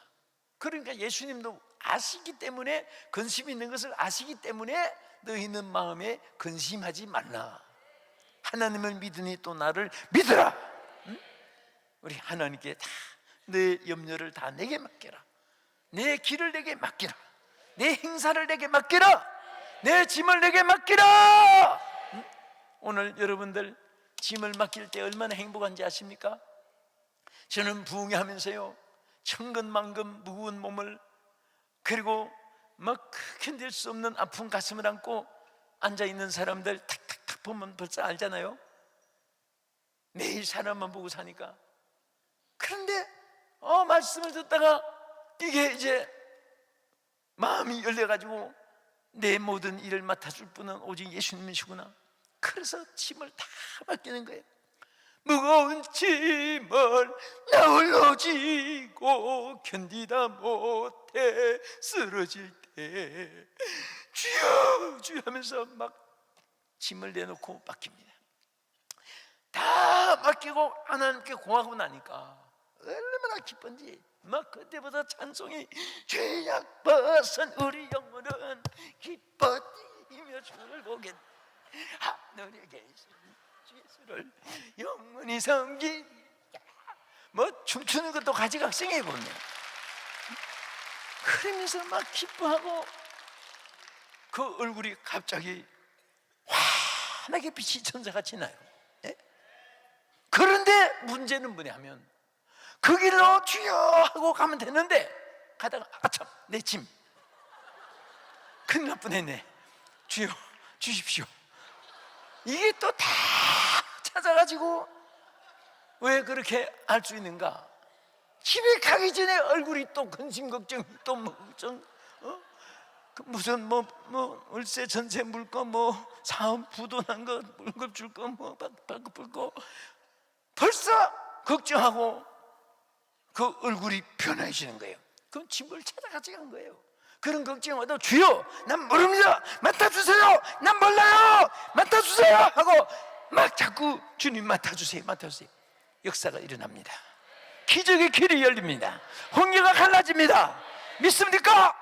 그러니까 예수님도 아시기 때문에, 근심이 있는 것을 아시기 때문에 너희는 마음에 근심하지 말라. 하나님을 믿으니 또 나를 믿으라. 우리 하나님께 다 내 염려를 다 내게 맡겨라. 내 길을 내게 맡기라. 내 행사를 내게 맡기라. 내 짐을 내게 맡기라. 오늘 여러분들 짐을 맡길 때 얼마나 행복한지 아십니까? 저는 부흥하면서요, 천근만근 무거운 몸을, 그리고 막 견딜 수 없는 아픈 가슴을 안고 앉아있는 사람들 탁탁탁 보면 벌써 알잖아요. 매일 사람만 보고 사니까. 그런데 말씀을 듣다가 이게 이제 마음이 열려가지고 내 모든 일을 맡아줄 분은 오직 예수님이시구나. 그래서 짐을 다 맡기는 거예요. 무거운 짐을 나 홀로 지고 견디다 못해 쓰러질 때 주여 주여 하면서 막 짐을 내놓고 맡깁니다. 다 맡기고 하나님께 고하고 나니까 얼마나 기쁜지, 막 그때보다 찬송이 죄악 벗은 우리 영혼은 기뻐뛰며 주를 보겠네. 하늘에 계신 예수를 영원히 섬기. 뭐 춤추는 것도 가지각성해 보네. 그러면서 막 기뻐하고 그 얼굴이 갑자기 환하게 빛이 천사같이 나요. 그런데 문제는 뭐냐면 그 길로 주여 하고 가면 되는데 가다가 아참 내 짐 큰일 날 뻔했네. 주여 주십시오. 이게 또 다 찾아가지고 왜 그렇게 할 수 있는가? 집에 가기 전에 얼굴이 또 근심 걱정, 또 뭐 걱정, 무슨 뭐 월세 전세 물거, 뭐 사업 부도난 거 물건 줄 거, 뭐 바꿀 거, 벌써 걱정하고 그 얼굴이 변해지는 거예요. 그럼 집을 찾아가지 간 거예요. 그런 걱정 와도 주여 난 모릅니다, 맡아주세요, 난 몰라요, 맡아주세요 하고 막 자꾸 주님 맡아주세요, 맡아주세요. 역사가 일어납니다. 기적의 길이 열립니다. 홍해가 갈라집니다. 믿습니까?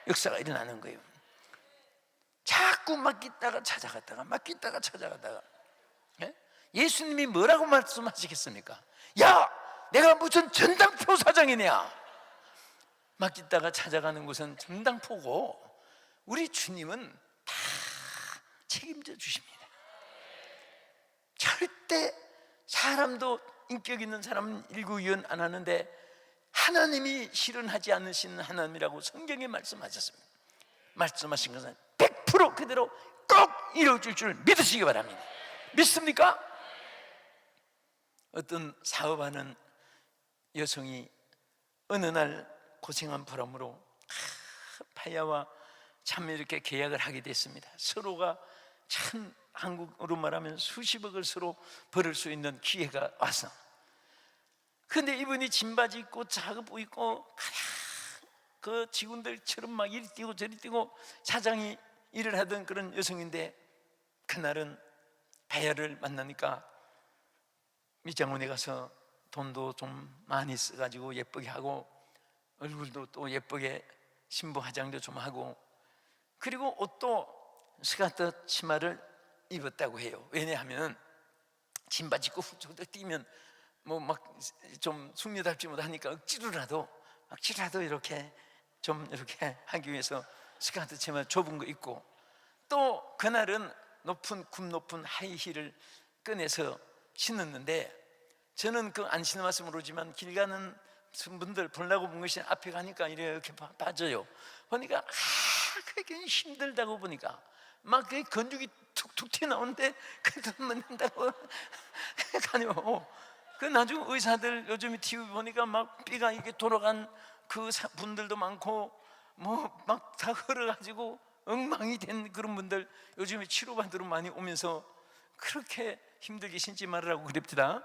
역사가 일어나는 거예요. 자꾸 맡기다가 찾아갔다가 맡기다가 찾아갔다가. 예수님이 뭐라고 말씀하시겠습니까? 야, 내가 무슨 전당포 사장이냐? 맡기다가 찾아가는 곳은 전당포고 우리 주님은 다 책임져 주십니다. 절대 사람도 인격 있는 사람은 일구이연 안 하는데 하나님이 실현하지 않으시는 하나님이라고 성경에 말씀하셨습니다. 말씀하신 것은 100% 그대로 꼭 이루어질 줄 믿으시기 바랍니다. 믿습니까? 어떤 사업하는 여성이 어느 날 고생한 보람으로 파야와 참 이렇게 계약을 하게 됐습니다. 서로가 참 한국으로 말하면 수십억을 서로 벌을 수 있는 기회가 와서, 근데 이분이 진바지 입고 작업 입고 그 직원들처럼 막 이리 뛰고 저리 뛰고 사장이 일을 하던 그런 여성인데, 그날은 바야를 만나니까 미장원에 가서 돈도 좀 많이 써가지고 예쁘게 하고 얼굴도 또 예쁘게 신부 화장도 좀 하고, 그리고 옷도 스카트 치마를 입었다고 해요. 왜냐하면 진바지 입고 훅 뛰면 뭐 막 좀 숙녀답지 못하니까 억지로라도 이렇게 좀 이렇게 하기 위해서 스카트 치마 좁은 거 입고, 또 그날은 굽 높은 하이힐을 꺼내서 신었는데, 저는 그 안 신어봤으면 모르지만 길 가는 분들 보려고 본 것이 앞에 가니까 이렇게 빠져요. 보니까 그게 힘들다고, 보니까 막 그 건죽이 툭툭 튀어나오는데 그래도 맞는다고 가요. 그 나중에 의사들 요즘 TV 보니까 막 삐가 이게 돌아간 그 분들도 많고 뭐 막 다 흘러가지고 엉망이 된 그런 분들 요즘에 치료받으러 많이 오면서 그렇게 힘들게 신지 말으라고 그럽니다.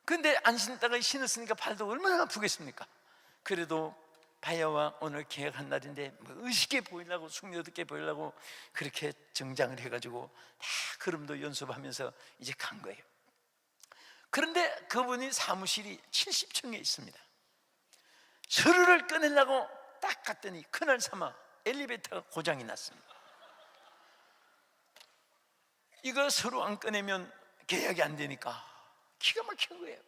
근데 안 신다가 신었으니까 발도 얼마나 아프겠습니까? 그래도 바야와 오늘 계약한 날인데 뭐 의식해 보이려고, 숙녀답게 보이려고 그렇게 정장을 해가지고 다 걸음도 연습하면서 이제 간 거예요. 그런데 그분이 사무실이 70층에 있습니다. 서류를 꺼내려고 딱 갔더니 그날 삼아 엘리베이터가 고장이 났습니다. 이거 서류 안 꺼내면 계약이 안 되니까 기가 막힌 거예요.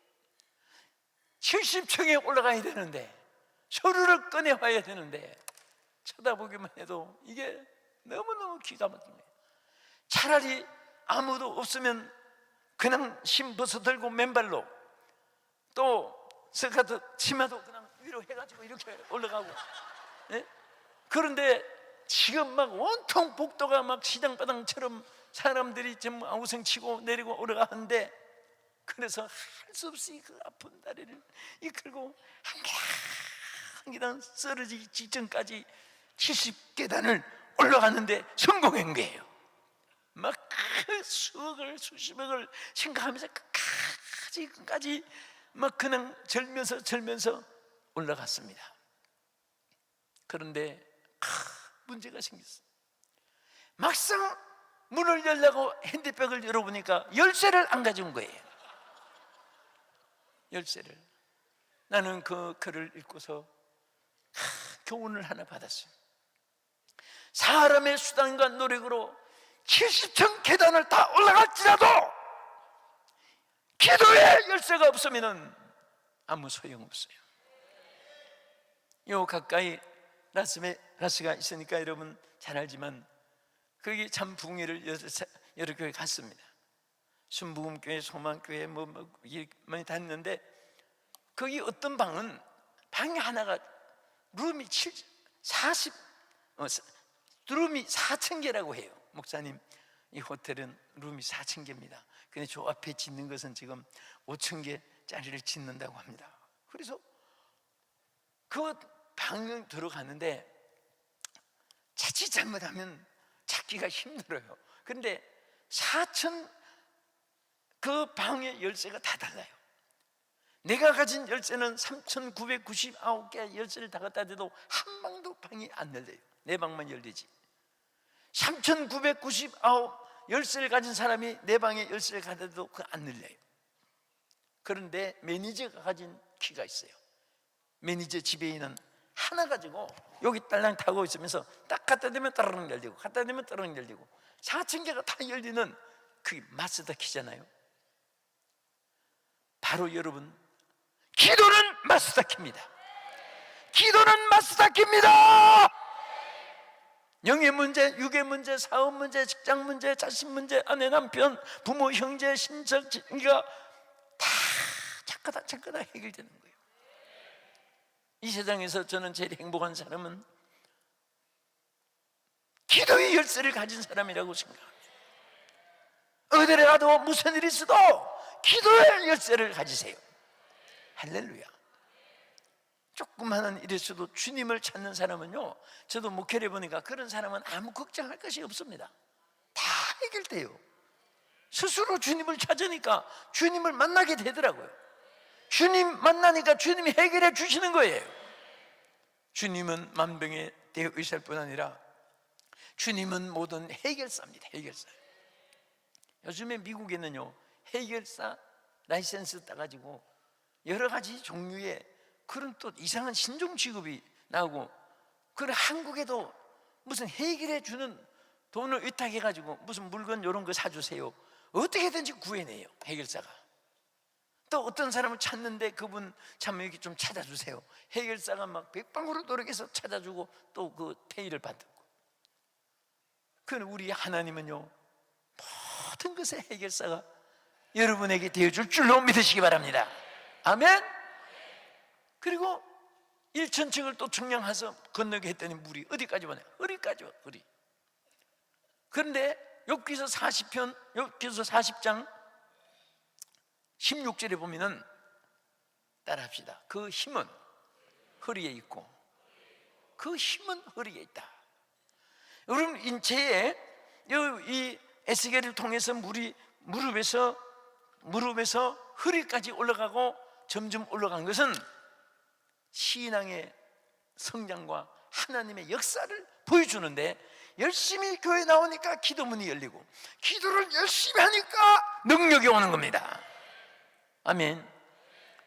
70층에 올라가야 되는데 서류를 꺼내와야 되는데 쳐다보기만 해도 이게 너무너무 기가 막힙니다. 차라리 아무도 없으면 그냥 심 벗어 들고 맨발로, 또 스카트 치마도 그냥 위로 해가지고 이렇게 올라가고, 예? 그런데 지금 막 온통 복도가 막 시장바닥처럼 사람들이 전부 아우성치고 내리고 올라가는데, 그래서 할 수 없이 그 아픈 다리를 이끌고 한 계단 쓰러지기 직전까지 70계단을 올라갔는데 성공한 거예요. 막 그 수억을 수십억을 생각하면서 끝까지 막 그냥 절면서 올라갔습니다. 그런데 문제가 생겼어요. 막상 문을 열려고 핸드백을 열어보니까 열쇠를 안 가져온 거예요. 열쇠를. 나는 그 글을 읽고서 교훈을 하나 받았어요. 사람의 수단과 노력으로 70층 계단을 다 올라갈지라도 기도의 열쇠가 없으면 아무 소용없어요. 요 가까이 라스가 있으니까 여러분 잘 알지만 거기 참 부흥회를 여러 교회 갔습니다. 순복음교회, 소망교회 뭐 많이 다녔는데, 거기 어떤 방이 하나가 룸이 4,000개라고 해요. 목사님, 이 호텔은 룸이 4,000개입니다. 근데 저 앞에 짓는 것은 지금 5,000개짜리를 짓는다고 합니다. 그래서 그 방에 들어가는데 자칫 잘못하면 찾기가 힘들어요. 그런데 4,000 그 방의 열쇠가 다 달라요. 내가 가진 열쇠는 3,999개 열쇠를 다 갖다 대도 한 방도 방이 안 열려요. 내 방만 열리지. 3,999 열쇠를 가진 사람이 내 방에 열쇠를 갖다 대도 그거 안 열려요. 그런데 매니저가 가진 키가 있어요. 매니저 집에 있는 하나 가지고 여기 딸랑 타고 있으면서 딱 갖다 대면 따르릉 열리고, 갖다 대면 따르릉 열리고, 4,000개가 다 열리는 그게 마스터 키잖아요. 바로 여러분, 기도는 마스터 키입니다. 기도는 마스터 키입니다. 영의 문제, 육의 문제, 사업 문제, 직장 문제, 자식 문제, 아내, 남편, 부모, 형제, 친척, 친구가 다 작가다 해결되는 거예요. 이 세상에서 저는 제일 행복한 사람은 기도의 열쇠를 가진 사람이라고 생각합니다. 어디에 가도 무슨 일이 있어도 기도의 열쇠를 가지세요. 할렐루야. 조그마한 일에서도 주님을 찾는 사람은요, 저도 목회를 해보니까 그런 사람은 아무 걱정할 것이 없습니다. 다 해결돼요. 스스로 주님을 찾으니까 주님을 만나게 되더라고요. 주님 만나니까 주님이 해결해 주시는 거예요. 주님은 만병의 대의사일 뿐 아니라 주님은 모든 해결사입니다. 해결사. 요즘에 미국에는요, 해결사 라이센스 따가지고 여러 가지 종류의 그런 또 이상한 신종 취급이 나오고, 그런 한국에도 무슨 해결해 주는 돈을 위탁해가지고 무슨 물건 이런 거 사주세요, 어떻게든지 구해내요, 해결사가. 또 어떤 사람을 찾는데 그분 참 여기 좀 찾아주세요, 해결사가 막 백방으로 노력해서 찾아주고 또 그 페이를 받고. 그럼 우리 하나님은요, 모든 것의 해결사가 여러분에게 되어줄 줄로 믿으시기 바랍니다. 아멘. 그리고 1,000층을 또 청량해서 건너게 했더니 물이 어디까지 오냐? 허리까지 와, 허리. 그런데 욥기서 40편, 욥기서 40장 16절에 보면은, 따라합시다. 그 힘은 허리에 있고 그 힘은 허리에 있다. 여러분, 인체에 이 에스겔을 통해서 물이 무릎에서 허리까지 올라가고 점점 올라간 것은 신앙의 성장과 하나님의 역사를 보여주는데, 열심히 교회 나오니까 기도문이 열리고 기도를 열심히 하니까 능력이 오는 겁니다. 아멘.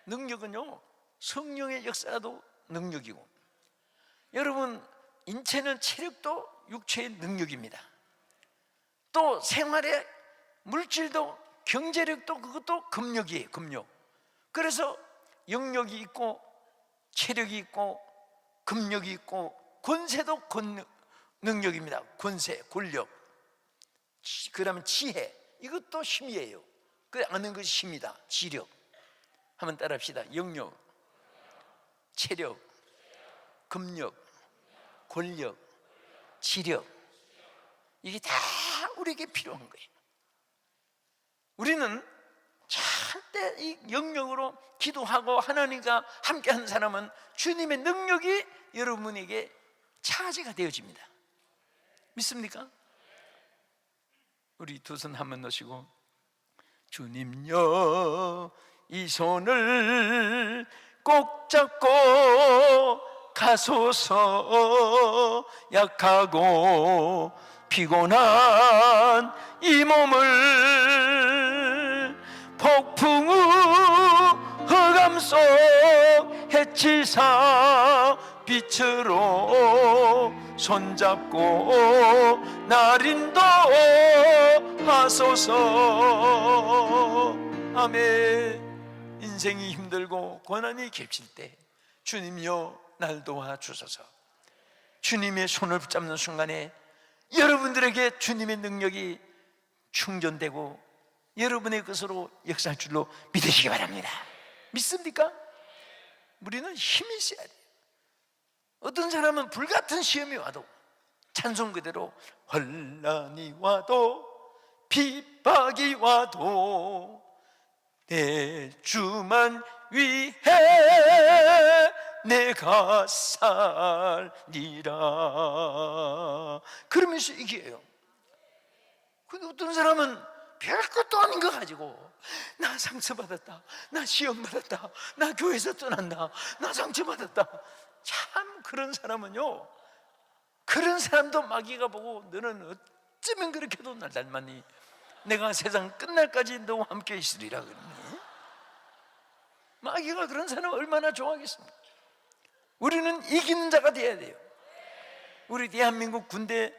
능력은요, 성령의 역사도 능력이고, 여러분, 인체는 체력도 육체의 능력입니다. 또 생활의 물질도 경제력도 그것도 금력이에요. 금력. 그래서 영력이 있고 체력이 있고 금력이 있고 권세도 능력입니다. 권세, 권력. 그 다음에 지혜, 이것도 힘이에요. 그 아는 것이 힘이다. 지력. 한번 따라합시다. 영력, 체력, 금력, 권력, 지력. 이게 다 우리에게 필요한 거예요. 우리는 절대 이 영역으로 기도하고 하나님과 함께하는 사람은 주님의 능력이 여러분에게 차지가 되어집니다. 믿습니까? 우리 두 손 한번 넣으시고, 주님여 이 손을 꼭 잡고 가소서, 약하고 피곤한 이 몸을 폭풍 후 흑암 속 해치사 빛으로 손잡고 날 인도하소서. 아멘. 인생이 힘들고 고난이 겹칠 때 주님여 날 도와주소서. 주님의 손을 붙잡는 순간에 여러분들에게 주님의 능력이 충전되고 여러분의 것으로 역사할 줄로 믿으시기 바랍니다. 믿습니까? 우리는 힘이 있어야 돼요. 어떤 사람은 불같은 시험이 와도 찬송 그대로, 환난이 와도 핍박이 와도 내 주만 위해 내가 살리라. 그러면서 이겨요. 근데 어떤 사람은 별것도 아닌 거 가지고, 나 상처받았다, 나 시험받았다, 나 교회에서 떠난다, 나 상처받았다. 참, 그런 사람은요, 그런 사람도 마귀가 보고, 너는 어쩌면 그렇게도 날 닮았니? 내가 세상 끝날까지 너와 함께 있으리라 그러니. 마귀가 그런 사람 얼마나 좋아하겠습니까? 우리는 이기는 자가 되어야 돼요. 우리 대한민국 군대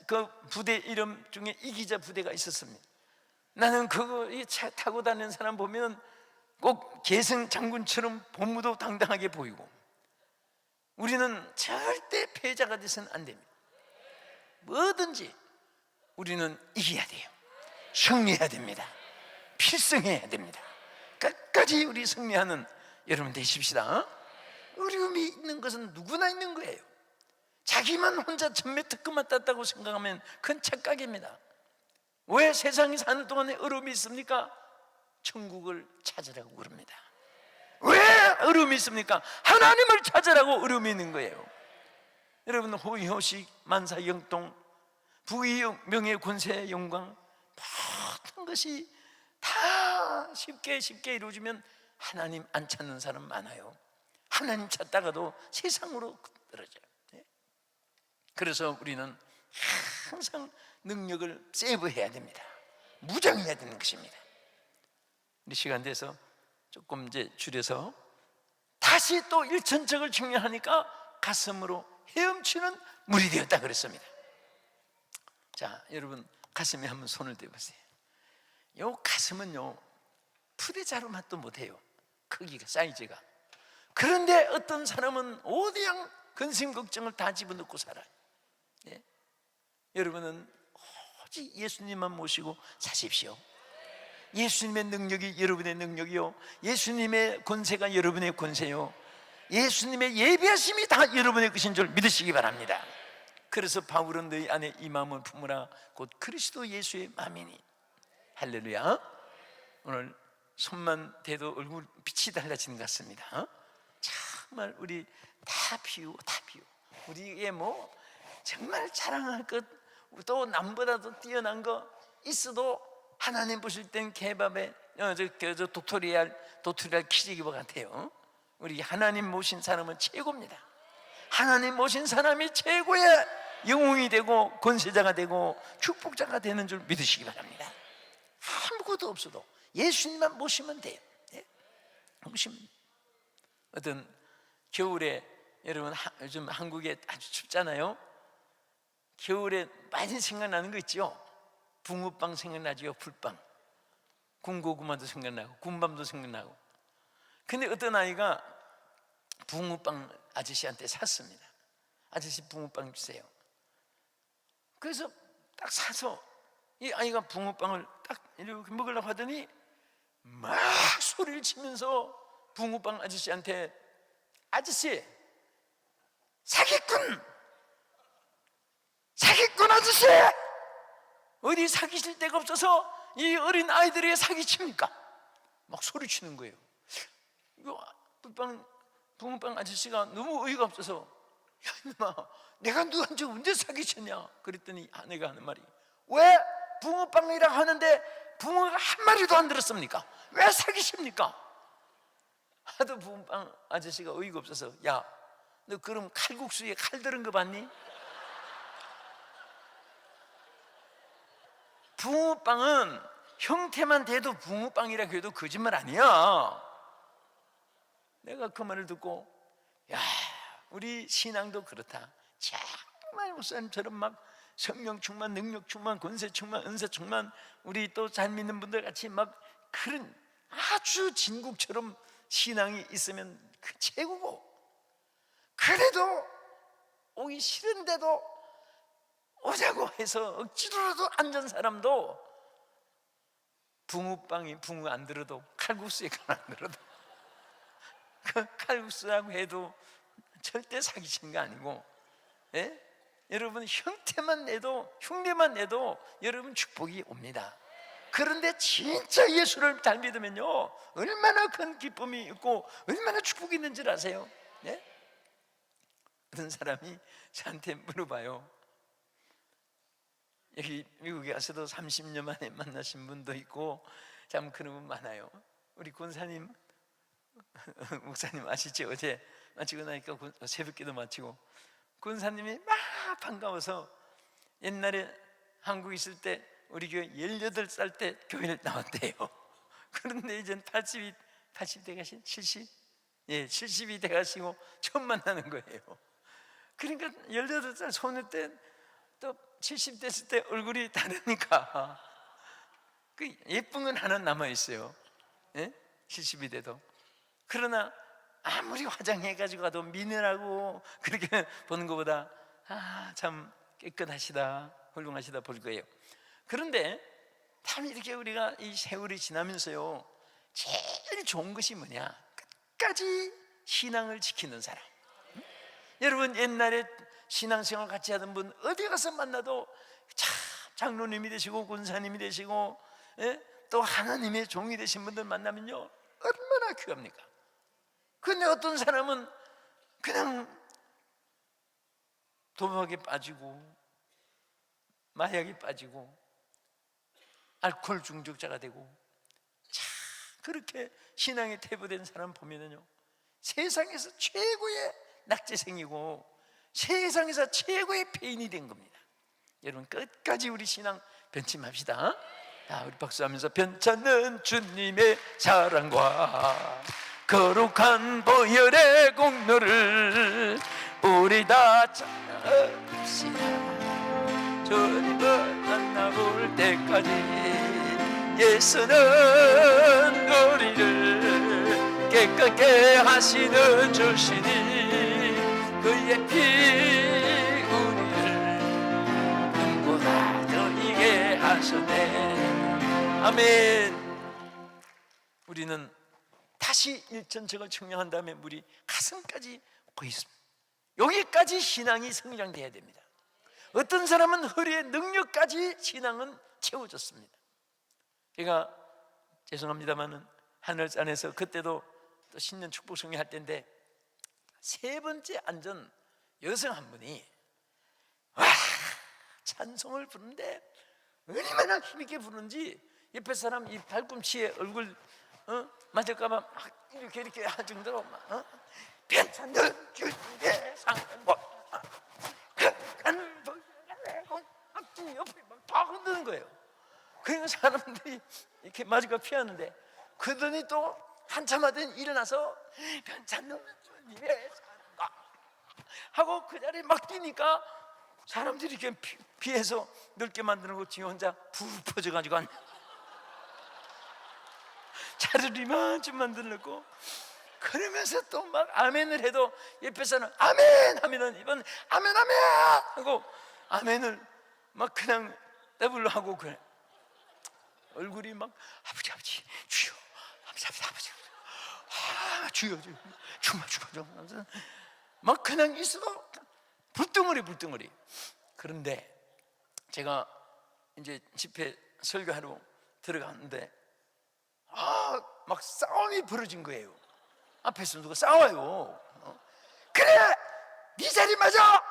그 부대 이름 중에 이기자 부대가 있었습니다. 나는 그거 차 타고 다니는 사람 보면 꼭 계승 장군처럼 본무도 당당하게 보이고, 우리는 절대 패자가 돼서는 안 됩니다. 뭐든지 우리는 이겨야 돼요. 승리해야 됩니다. 필승해야 됩니다. 끝까지 우리 승리하는 여러분 되십시다. 어려움이 있는 것은 누구나 있는 거예요. 자기만 혼자 전매특급만 땄다고 생각하면 그건 착각입니다. 왜 세상에 사는 동안에 어려움이 있습니까? 천국을 찾으라고 그럽니다. 왜 어려움이 있습니까? 하나님을 찾으라고 어려움이 있는 거예요. 여러분, 호의호식, 만사형통, 부귀 명예 권세 영광 모든 것이 다 쉽게 이루어지면 하나님 안 찾는 사람 많아요. 하나님 찾다가도 세상으로 떨어져요. 그래서 우리는 항상 능력을 세이브해야 됩니다. 무장해야 되는 것입니다. 우리 시간 돼서 조금 이제 줄여서 다시 또 일천적을 증명하니까 가슴으로 헤엄치는 물이 되었다 그랬습니다. 자, 여러분 가슴에 한번 손을 대보세요. 요 가슴은요 푸대자루 맛도 못해요. 크기가, 사이즈가. 그런데 어떤 사람은 오대양 근심 걱정을 다 집어넣고 살아요. 예? 여러분은 오직 예수님만 모시고 사십시오. 예수님의 능력이 여러분의 능력이요, 예수님의 권세가 여러분의 권세요, 예수님의 예비하심이 다 여러분의 것인 줄 믿으시기 바랍니다. 그래서 바울은 너희 안에 이 마음을 품으라 곧 그리스도 예수의 마음이니. 할렐루야. 오늘 손만 대도 얼굴 빛이 달라지는 것 같습니다. 정말 우리 다 비우고 우리의 뭐 정말 자랑할 것, 또 남보다도 뛰어난 거 있어도 하나님 보실 땐 개밥에 저 도토리알 키재기와 같아요. 우리 하나님 모신 사람은 최고입니다. 하나님 모신 사람이 최고의 영웅이 되고 권세자가 되고 축복자가 되는 줄 믿으시기 바랍니다. 아무것도 없어도 예수님만 모시면 돼요. 예? 모시면. 어떤 겨울에 여러분 요즘 한국에 아주 춥잖아요. 겨울에 많이 생각나는 거 있죠? 붕어빵 생각나죠? 풀빵, 군고구마도 생각나고 군밤도 생각나고. 근데 어떤 아이가 붕어빵 아저씨한테 샀습니다. 아저씨 붕어빵 주세요. 그래서 딱 사서 이 아이가 붕어빵을 딱 이렇게 먹으려고 하더니 막 소리를 치면서 붕어빵 아저씨한테, 아저씨 사기꾼 아저씨, 어디 사기칠 데가 없어서 이 어린 아이들에게 사기칩니까? 막 소리치는 거예요. 이거 붕어빵 아저씨가 너무 어이가 없어서, 야 이놈아, 내가 너한테 언제 사기쳤냐? 그랬더니 아내가 하는 말이, 왜 붕어빵이라고 하는데 붕어가 한 마리도 안 들었습니까? 왜 사기칩니까? 하도 붕어빵 아저씨가 어이가 없어서, 야 너 그럼 칼국수에 칼 들은 거 봤니? 붕어빵은 형태만 돼도 붕어빵이라고 해도 거짓말 아니야. 내가 그 말을 듣고, 야 우리 신앙도 그렇다. 정말 목사님처럼 막 성령 충만, 능력 충만, 권세 충만, 은사 충만, 우리 또 잘 믿는 분들 같이 막 그런 아주 진국처럼 신앙이 있으면 그 최고고, 그래도 오기 싫은데도 오자고 해서 억지로라도 앉은 사람도 붕어빵이 붕어 안 들어도 칼국수에 칼 안 들어도 그 칼국수라고 해도 절대 사기치는 거 아니고, 예? 여러분 형태만 내도, 흉내만 내도 여러분 축복이 옵니다. 그런데 진짜 예수를 잘 믿으면요 얼마나 큰 기쁨이 있고 얼마나 축복이 있는지 아세요? 예? 어떤 사람이 저한테 물어봐요. 여기 미국에 와서도 30년 만에 만나신 분도 있고 참 그런 분 많아요. 우리 권사님 목사님 아시죠? 어제 마치고 나니까 새벽기도 마치고 권사님이 막 반가워서, 옛날에 한국에 있을 때 우리 교회 18살 때 교회를 나왔대요. 그런데 이젠 80이 돼가신 70? 예, 70이 돼가시고 처음 만나는 거예요. 그러니까 18살 소녀 때 또 70 됐을 때 얼굴이 다르니까 그 예쁜 건 하나 남아있어요. 예? 70이 돼도. 그러나 아무리 화장해가지고 가도 미녀라고 그렇게 보는 것보다 참 깨끗하시다, 훌륭하시다 볼 거예요. 그런데 참 이렇게 우리가 이 세월이 지나면서요, 제일 좋은 것이 뭐냐? 끝까지 신앙을 지키는 사람. 여러분, 옛날에 신앙생활 같이 하던 분 어디 가서 만나도 참 장로님이 되시고 군사님이 되시고, 또 하나님의 종이 되신 분들 만나면요, 얼마나 귀합니까? 근데 어떤 사람은 그냥 도박에 빠지고 마약에 빠지고 알코올 중독자가 되고, 참 그렇게 신앙에 퇴보된 사람 보면은요, 세상에서 최고의 낙제생이고 세상에서 최고의 폐인이 된 겁니다. 여러분, 끝까지 우리 신앙 변치 맙시다. 자, 우리 박수하면서 변찮는 주님의 사랑과 거룩한 보혈의 공로를 우리 다 찬양합시다. 주님을 만나볼 때까지 예수는 우리를 깨끗게 하시는 주시니 그의 피 우리를 눈보다 더 이게 하셨네. 아멘. 우리는 다시 일전적을 청량한 다음에 물이 가슴까지 고있습니다. 여기까지 신앙이 성장돼야 됩니다. 어떤 사람은 허리의 능력까지 신앙은 채워졌습니다. 제가 죄송합니다만은 하늘산에서 그때도 또 신년 축복성회 할 때인데, 세 번째 앉은 여성 한 분이 와 찬송을 부르는데 얼마나 힘있게 부르는지 옆에 사람 이 발꿈치에 얼굴 맞을까봐 막 이렇게 할 정도로 괜찮은 주님의 상과 옆에 막 다 흔드는 거예요. 그러니까 사람들이 이렇게 맞을까 피하는데, 그러더니 또 한참 하더니 일어나서 괜찮은 주님의 상과 하고 그 자리에 막 뛰니까 사람들이 이렇게 피해서 넓게 만드는 거 지 혼자 푹 퍼져가지고 자리를 이만큼 만들었고, 그러면서 또 막 아멘을 해도 옆에서는 아멘 하면은 이번 아멘 아멘 하고 아멘을 막 그냥 더블로 하고, 그래 얼굴이 막 아버지 아버지 주여 아버지 아버지 주여 주마 막 그냥 있어도 불덩어리. 그런데 제가 이제 집회 설교하러 들어갔는데 막 싸움이 벌어진 거예요. 앞에서 누가 싸워요. 그래 네 자리 맞아.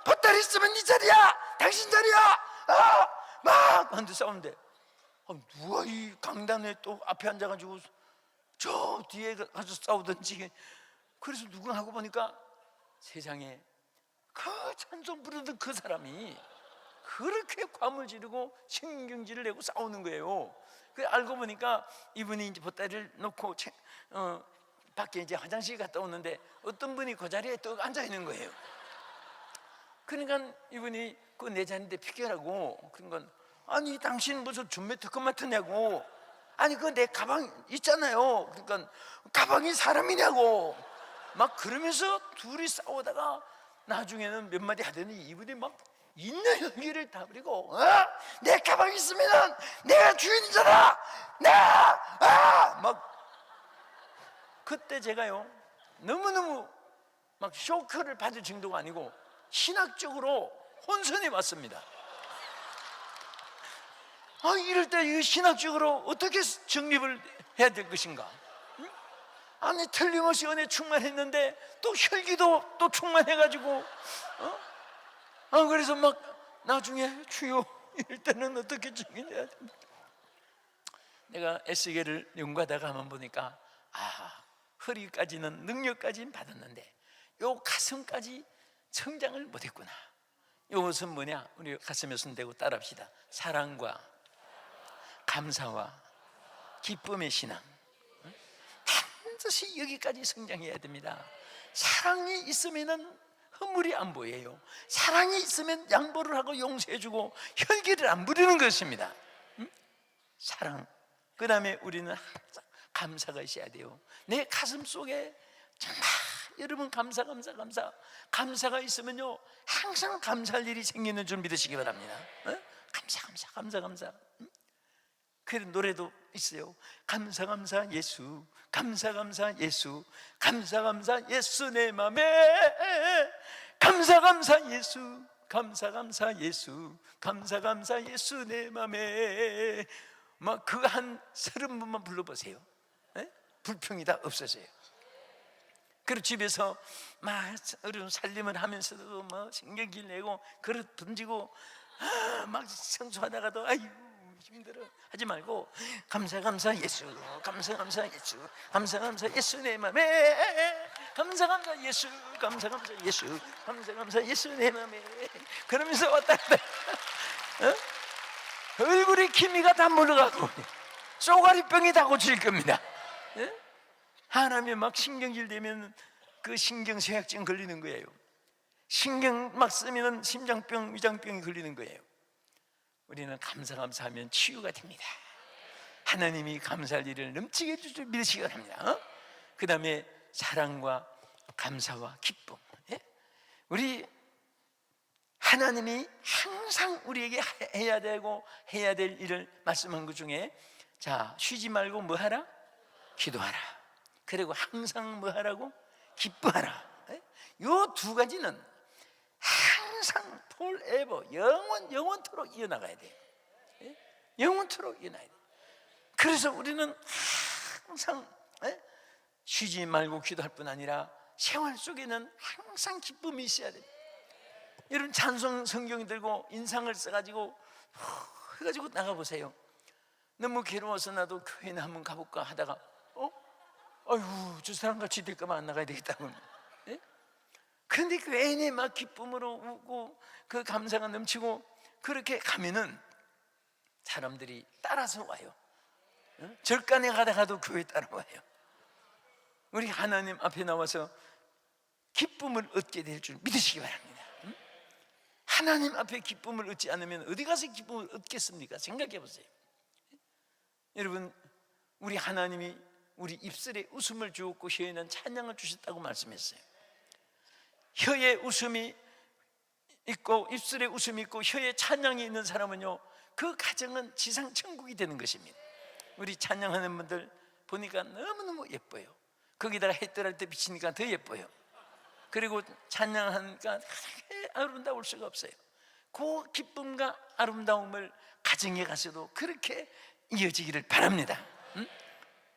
보따리 있으면 네 자리야. 당신 자리야. 막 하는데 싸우는데, 누가 이 강단에 또 앞에 앉아가지고 저 뒤에 가서 싸우든지. 그래서 누가 하고 보니까 세상에 그 찬송 부르던 그 사람이 그렇게 과물 지르고 신경질을 내고 싸우는 거예요. 그 알고 보니까 이분이 이제 보따리를 놓고 밖에 이제 화장실 갔다 오는데 어떤 분이 그 자리에 또 앉아 있는 거예요. 그러니까 이분이 그 내 자리인데 피결하고, 그러니까 아니 당신 무슨 준매 특권 맡았냐고, 아니 그 내 가방 있잖아요. 그러니까 가방이 사람이냐고 막 그러면서 둘이 싸우다가 나중에는 몇 마디 하더니 이분이 막 있는 혈기를 다 버리고 내 가방 있으면 내가 주인이잖아. 막 그때 제가요 너무너무 막 쇼크를 받을 정도가 아니고 신학적으로 혼선이 왔습니다. 이럴 때 이 신학적으로 어떻게 정립을 해야 될 것인가? 아니 틀림없이 은혜 충만했는데 또 혈기도 또 충만해가지고 그래서 막 나중에 주여 이럴 때는 어떻게 정리해야 됩니까? 내가 에스겔을 연구하다가 한번 보니까 허리까지는 능력까지는 받았는데 요 가슴까지 성장을 못했구나. 이것은 뭐냐? 우리 가슴에 손대고 따라합시다. 사랑과 감사와 기쁨의 신앙. 반드시 여기까지 성장해야 됩니다. 사랑이 있으면은 허물이 안 보여요. 사랑이 있으면 양보를 하고 용서해주고 혈기를 안 부리는 것입니다. 사랑. 그 다음에 우리는 항상 감사가 있어야 돼요. 내 가슴 속에 정말 여러분 감사가 있으면요 항상 감사할 일이 생기는 줄 믿으시기 바랍니다. 감사. 그런 노래도 있어요. 감사 예수, 감사 예수, 감사 예수 내 맘에, 감사 예수, 감사 예수, 감사 예수 내 맘에. 막 그 한 30번만 불러보세요. 불평이 다 없어져요. 그리고 집에서 막 어려운 살림을 하면서도 막 신경질 내고 그릇 던지고 막 청소하다가도 아유 힘들어 하지 말고 감사 예수, 감사 예수, 감사 예수 내 맘에, 감사 예수, 감사 예수, 감사 예수 내 맘에. 그러면서 왔다 갔다 얼굴에 기미가 다 물러가고 쏘가리병이 다 고칠 겁니다. 하나님이 막 신경질 되면 그 신경쇠약증 걸리는 거예요. 신경 막 쓰면 심장병, 위장병이 걸리는 거예요. 우리는 감사하면 치유가 됩니다. 하나님이 감사할 일을 넘치게 해줄 줄 믿으시기 바랍니다. 그 다음에 사랑과 감사와 기쁨. 우리 하나님이 항상 우리에게 해야 될 일을 말씀한 것 중에, 자, 쉬지 말고 뭐 하라? 기도하라. 그리고 항상 뭐 하라고? 기뻐하라. 요 두 가지는 항상 forever, 영원토록 이어나가야 돼요. 영원토록 이어나가야 돼요. 그래서 우리는 항상 쉬지 말고 기도할 뿐 아니라 생활 속에는 항상 기쁨이 있어야 돼요. 여러분 찬송 성경 들고 인상을 써가지고 해가지고 나가보세요. 너무 괴로워서 나도 교회나 한번 가볼까 하다가 아유 저 사람 같이 될까봐 안 나가야 되겠다. 그런데 괜히 막 기쁨으로 웃고 그 감사가 넘치고 그렇게 가면은 사람들이 따라서 와요. 절간에 가다가도 교회 따라와요. 우리 하나님 앞에 나와서 기쁨을 얻게 될 줄 믿으시기 바랍니다. 하나님 앞에 기쁨을 얻지 않으면 어디 가서 기쁨을 얻겠습니까? 생각해 보세요. 여러분, 우리 하나님이 우리 입술에 웃음을 주었고 혀에는 찬양을 주셨다고 말씀했어요. 혀에 웃음이 있고 입술에 웃음이 있고 혀에 찬양이 있는 사람은요, 그 가정은 지상 천국이 되는 것입니다. 우리 찬양하는 분들 보니까 너무너무 예뻐요. 거기다가 해 떠날 때 비치니까 더 예뻐요. 그리고 찬양하니까 아름다울 수가 없어요. 그 기쁨과 아름다움을 가정에 가서도 그렇게 이어지기를 바랍니다.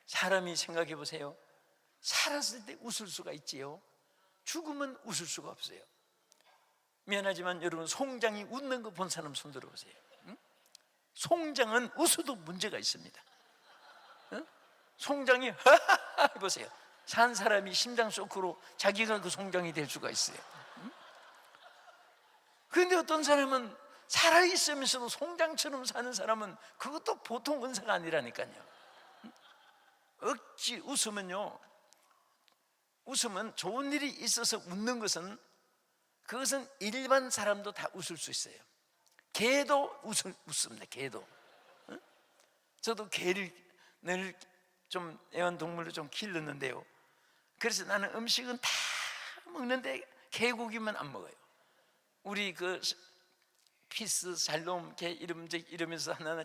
사람이 생각해 보세요. 살았을 때 웃을 수가 있지요, 죽으면 웃을 수가 없어요. 미안하지만 여러분, 송장이 웃는 거 본 사람 손 들어보세요. 송장은 웃어도 문제가 있습니다. 송장이 하하하 해보세요. 산 사람이 심장쇼크로 자기가 그 송장이 될 수가 있어요. 그런데 어떤 사람은 살아있으면서도 송장처럼 사는 사람은 그것도 보통 은사가 아니라니까요. 억지 웃으면요, 웃으면 좋은 일이 있어서 웃는 것은, 그것은 일반 사람도 다 웃을 수 있어요. 개도 웃습니다. 개도. 저도 개를 늘 좀 애완동물로 좀 길렀는데요, 그래서 나는 음식은 다 먹는데 개고기만 안 먹어요. 우리 그 피스, 살롬, 개 이러면서 하나하나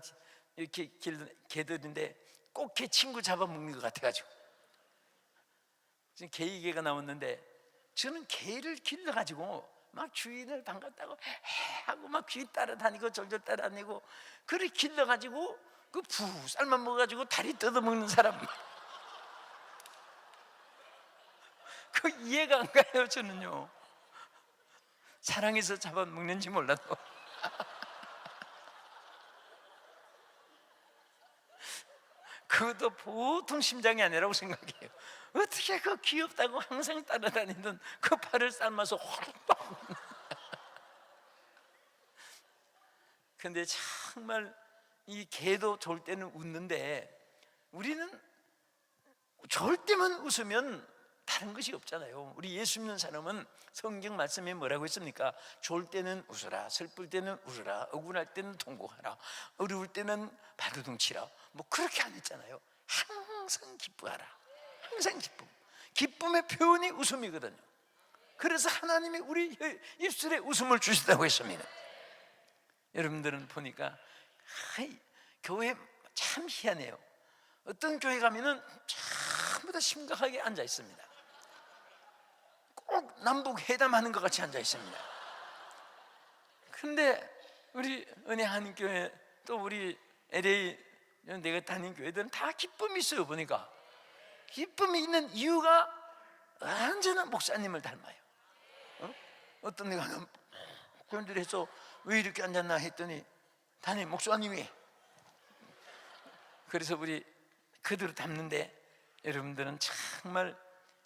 이렇게 길른 개들인데 꼭 개 친구 잡아먹는 것 같아가지고 지금 개이개가 나왔는데, 저는 개를 길러가지고 막 주인을 반갑다고 하고 막 주인 따라다니고 절절 따라다니고 그렇게 길러가지고 그 쌀만 먹어가지고 다리 뜯어먹는 사람 그 이해가 안 가요. 저는요, 사랑해서 잡아먹는지 몰라도 그것도 보통 심장이 아니라고 생각해요. 어떻게 그 귀엽다고 항상 따라다니던 그 팔을 삶아서 홀딱. 근데 정말 이 개도 좋을 때는 웃는데, 우리는 좋을 때만 웃으면 다른 것이 없잖아요. 우리 예수 믿는 사람은 성경 말씀에 뭐라고 했습니까? 좋을 때는 웃어라, 슬플 때는 울어라, 억울할 때는 통곡하라, 어려울 때는 바두둥치라, 뭐 그렇게 안 했잖아요. 항상 기뻐하라. 항상 기쁨. 기쁨의 표현이 웃음이거든요. 그래서 하나님이 우리 입술에 웃음을 주시다고 했습니다. 여러분들은 보니까 교회 참 희한해요. 어떤 교회 가면은 전부 다 심각하게 앉아 있습니다. 꼭 남북 회담하는 것 같이 앉아 있습니다. 근데 우리 은혜 한인교회, 또 우리 LA 내가 다닌 교회들은 다 기쁨이 있어요. 보니까 기쁨이 있는 이유가 완전한 목사님을 닮아요. 어떤 데가 그런들 해서 왜 이렇게 앉았나 했더니 담임 목사님이. 그래서 우리 그대로 닮는데 여러분들은 정말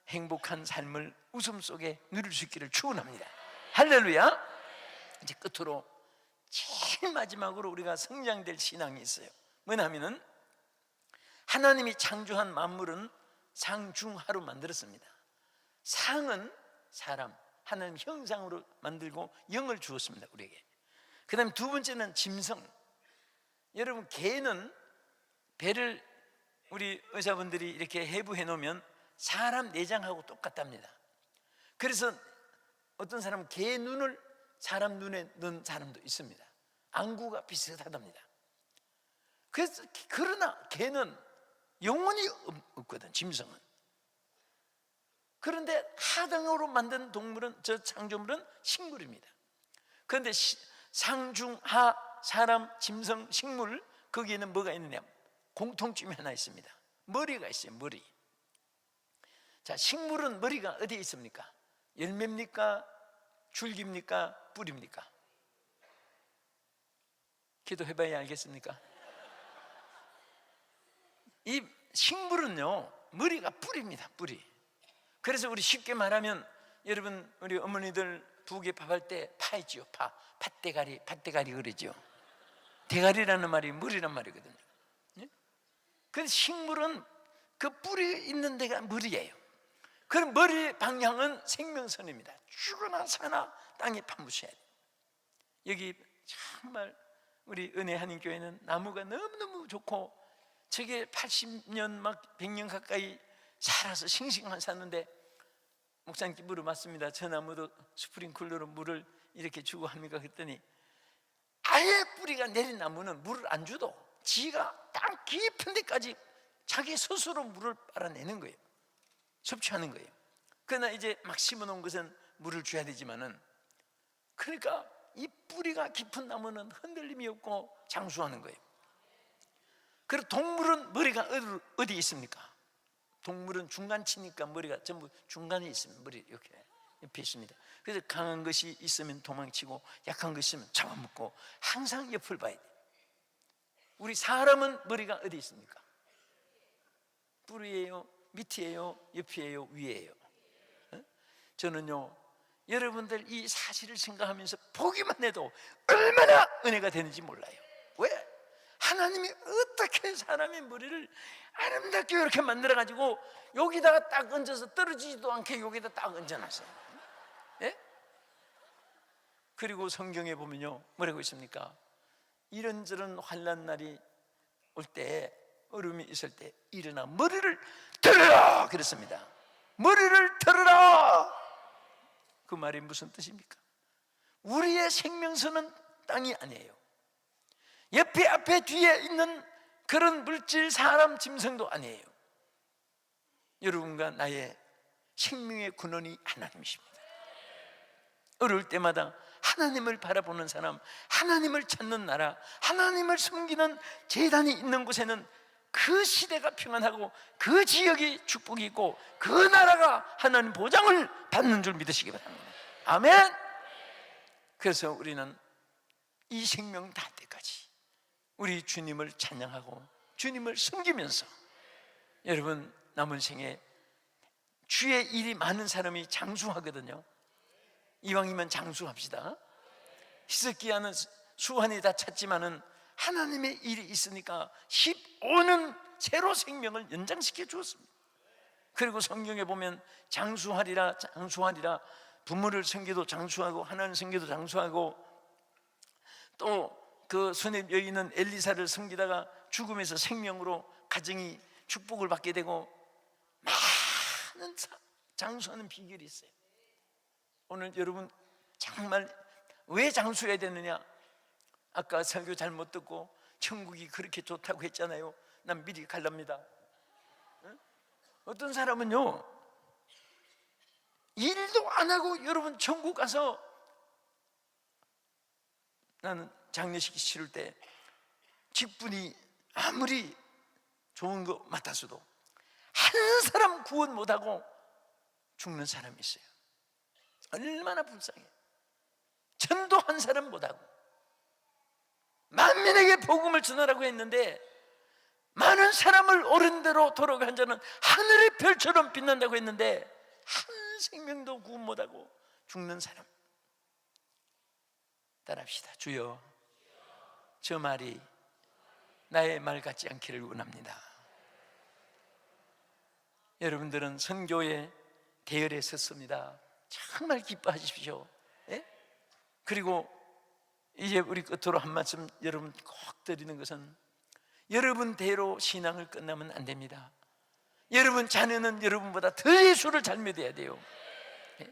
행복한 삶을 웃음 속에 누릴 수 있기를 축원합니다. 할렐루야. 이제 끝으로 제일 마지막으로 우리가 성장될 신앙이 있어요. 뭐냐면은 하나님이 창조한 만물은 상중하로 만들었습니다. 상은 사람, 하나님 형상으로 만들고 영을 주었습니다, 우리에게. 그 다음에 두 번째는 짐승. 여러분, 개는 배를 우리 의사분들이 이렇게 해부해 놓으면 사람 내장하고 똑같답니다. 그래서 어떤 사람은 개 눈을 사람 눈에 넣은 사람도 있습니다. 안구가 비슷하답니다. 그래서 그러나 개는 영혼이 없거든, 짐승은. 그런데 하등으로 만든 동물은, 저 창조물은 식물입니다. 그런데 상중하, 사람, 짐승, 식물, 거기에는 뭐가 있느냐? 공통점이 하나 있습니다. 머리가 있어요. 머리. 자, 식물은 머리가 어디에 있습니까? 열매입니까? 줄기입니까? 뿌리입니까? 기도해봐야 알겠습니까? 이 식물은요, 머리가 뿌리입니다. 뿌리. 그래서 우리 쉽게 말하면, 여러분 우리 어머니들 부엌에 밥할 때 파 있지요. 팥대가리 그러죠. 대가리라는 말이 머리란 말이거든요. 그 식물은 그 뿌리 있는 데가 머리예요. 그럼 머리 방향은 생명선입니다. 죽으나 사나 땅에 파묻혀야 돼요. 여기 정말 우리 은혜 한인교회는 나무가 너무너무 좋고, 저게 80년 막 100년 가까이 살아서 싱싱한 샀는데, 목사님께 물어봤습니다. 저 나무도 스프링클러로 물을 이렇게 주고 합니까? 그랬더니 아예 뿌리가 내린 나무는 물을 안 줘도 지가 땅 깊은 데까지 자기 스스로 물을 빨아내는 거예요. 섭취하는 거예요. 그러나 이제 막 심어놓은 것은 물을 줘야 되지만은, 그러니까 이 뿌리가 깊은 나무는 흔들림이 없고 장수하는 거예요. 그리고 동물은 머리가 어디 있습니까? 동물은 중간치니까 머리가 전부 중간에 있습니다. 머리 이렇게 옆에 있습니다. 그래서 강한 것이 있으면 도망치고 약한 것이 있으면 잡아먹고 항상 옆을 봐야 돼요. 우리 사람은 머리가 어디 있습니까? 뿌리예요? 밑이에요? 옆이에요? 위에요? 저는요, 여러분들 이 사실을 생각하면서 보기만 해도 얼마나 은혜가 되는지 몰라요. 왜? 하나님이 어떻게 사람의 머리를 아름답게 이렇게 만들어가지고 여기다가 딱 얹어서 떨어지지도 않게 여기다 딱 얹어놨어요. 예? 그리고 성경에 보면요, 뭐라고 있습니까? 이런저런 환난 날이 올 때, 어려움이 있을 때 일어나 머리를 들어라 그랬습니다. 머리를 들어라. 그 말이 무슨 뜻입니까? 우리의 생명선은 땅이 아니에요. 옆에 앞에 뒤에 있는 그런 물질, 사람, 짐승도 아니에요. 여러분과 나의 생명의 근원이 하나님이십니다. 어려울 때마다 하나님을 바라보는 사람, 하나님을 찾는 나라, 하나님을 섬기는 제단이 있는 곳에는 그 시대가 평안하고 그 지역이 축복이 있고 그 나라가 하나님 보장을 받는 줄 믿으시기 바랍니다. 아멘. 그래서 우리는 이 생명 닿을 때까지 우리 주님을 찬양하고 주님을 섬기면서, 여러분 남은 생에 주의 일이 많은 사람이 장수하거든요. 이왕이면 장수합시다. 히스기야는 수환이 다 찼지만은 하나님의 일이 있으니까 15년 새로 생명을 연장시켜 주었습니다. 그리고 성경에 보면 장수하리라, 부모를 섬기도 장수하고 하나님 섬기도 장수하고, 또 그 수nep 여인은 엘리사를 섬기다가 죽음에서 생명으로 가정이 축복을 받게 되고, 많은 장수하는 비결이 있어요. 오늘 여러분 정말 왜 장수해야 되느냐? 아까 설교 잘못 듣고 천국이 그렇게 좋다고 했잖아요. 난 미리 갈랍니다. 어떤 사람은요, 일도 안 하고 여러분 천국 가서, 나는 장례식 치를 때 직분이 아무리 좋은 거 맡았어도 한 사람 구원 못하고 죽는 사람이 있어요. 얼마나 불쌍해. 전도 한 사람 못하고 만민에게 복음을 전하라고 했는데 많은 사람을 옳은 대로 돌아가게 한 자는 하늘의 별처럼 빛난다고 했는데 한 생명도 구원 못하고 죽는 사람. 따라합시다. 주여, 저 말이 나의 말 같지 않기를 원합니다. 여러분들은 선교의 대열에 섰습니다. 정말 기뻐하십시오. 예? 그리고 이제 우리 끝으로 한 말씀 여러분 꼭 드리는 것은, 여러분 대로 신앙을 끝나면 안 됩니다. 여러분 자녀는 여러분보다 더 예수를 잘 믿어야 돼요. 예?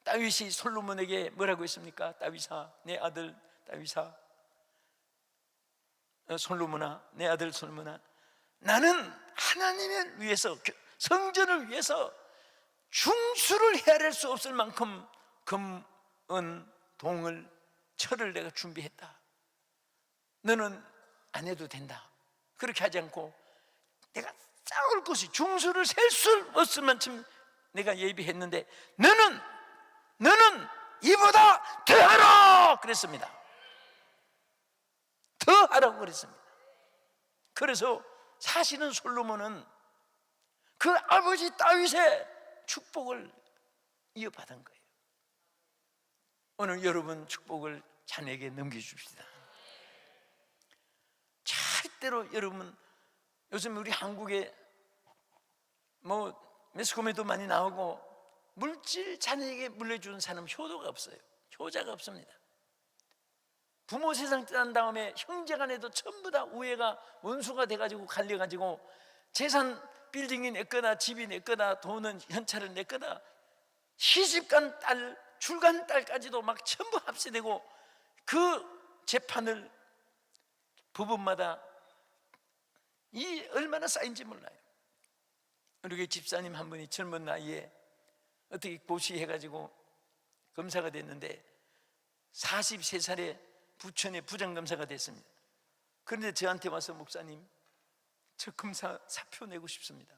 다윗이 솔로몬에게 뭐라고 했습니까? 다윗아, 내 아들 다윗아, 솔로몬아, 내 아들 솔로몬아, 나는 하나님을 위해서, 성전을 위해서 중수를 헤아릴 수 없을 만큼 금, 은, 동을, 철을 내가 준비했다. 너는 안 해도 된다. 그렇게 하지 않고 내가 싸울 것이 중수를 셀 수 없을 만큼 내가 예비했는데 너는 이보다 더하라 그랬습니다. 더하라고 그랬습니다. 그래서 사실은 솔로몬은 그 아버지 다윗의 축복을 이어받은 거예요. 오늘 여러분 축복을 자녀에게 넘겨줍시다. 절대로 여러분, 요즘 우리 한국에 매스컴에도 많이 나오고 물질 자녀에게 물려주는 사람 효도가 없어요. 효자가 없습니다. 부모 세상 떠난 다음에 형제간에도 전부 다 우애가 원수가 돼가지고 갈려가지고 재산 빌딩이 내 거다, 집이 내 거다, 돈은 현찰은 내 거다, 시집간 딸, 출간 딸까지도 막 전부 합세되고 그 재판을 부분마다 이 얼마나 쌓인지 몰라요. 우리 집사님 한 분이 젊은 나이에 어떻게 고시해가지고 검사가 됐는데 43살에 부천의 부장검사가 됐습니다. 그런데 저한테 와서 목사님, 저 검사 사표 내고 싶습니다.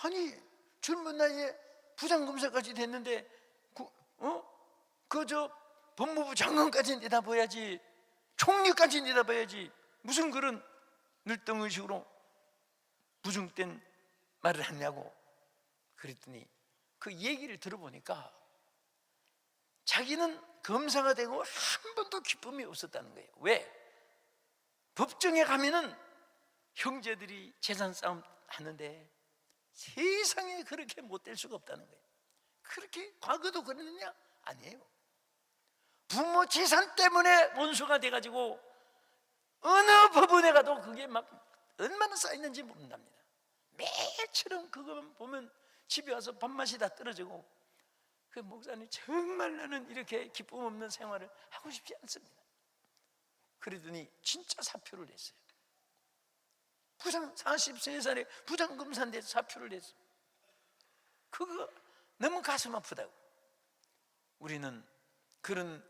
아니 젊은 나이에 부장검사까지 됐는데 저 법무부 장관까지 내다봐야지, 총리까지 내다봐야지 무슨 그런 늘덩의식으로 부중된 말을 하냐고. 그랬더니 그 얘기를 들어보니까 자기는 검사가 되고 한 번도 기쁨이 없었다는 거예요. 왜? 법정에 가면은 형제들이 재산 싸움 하는데 세상에 그렇게 못될 수가 없다는 거예요. 그렇게 과거도 그랬느냐? 아니에요. 부모 재산 때문에 원수가 돼가지고 어느 법원에 가도 그게 막 얼마나 쌓였는지 모른답니다. 매일처럼 그거만 보면 집에 와서 밥맛이 다 떨어지고, 그 목사님 정말 나는 이렇게 기쁨 없는 생활을 하고 싶지 않습니다. 그러더니 진짜 사표를 냈어요. 부장 43살에 부장검사인데 사표를 냈어요. 그거 너무 가슴 아프다고. 우리는 그런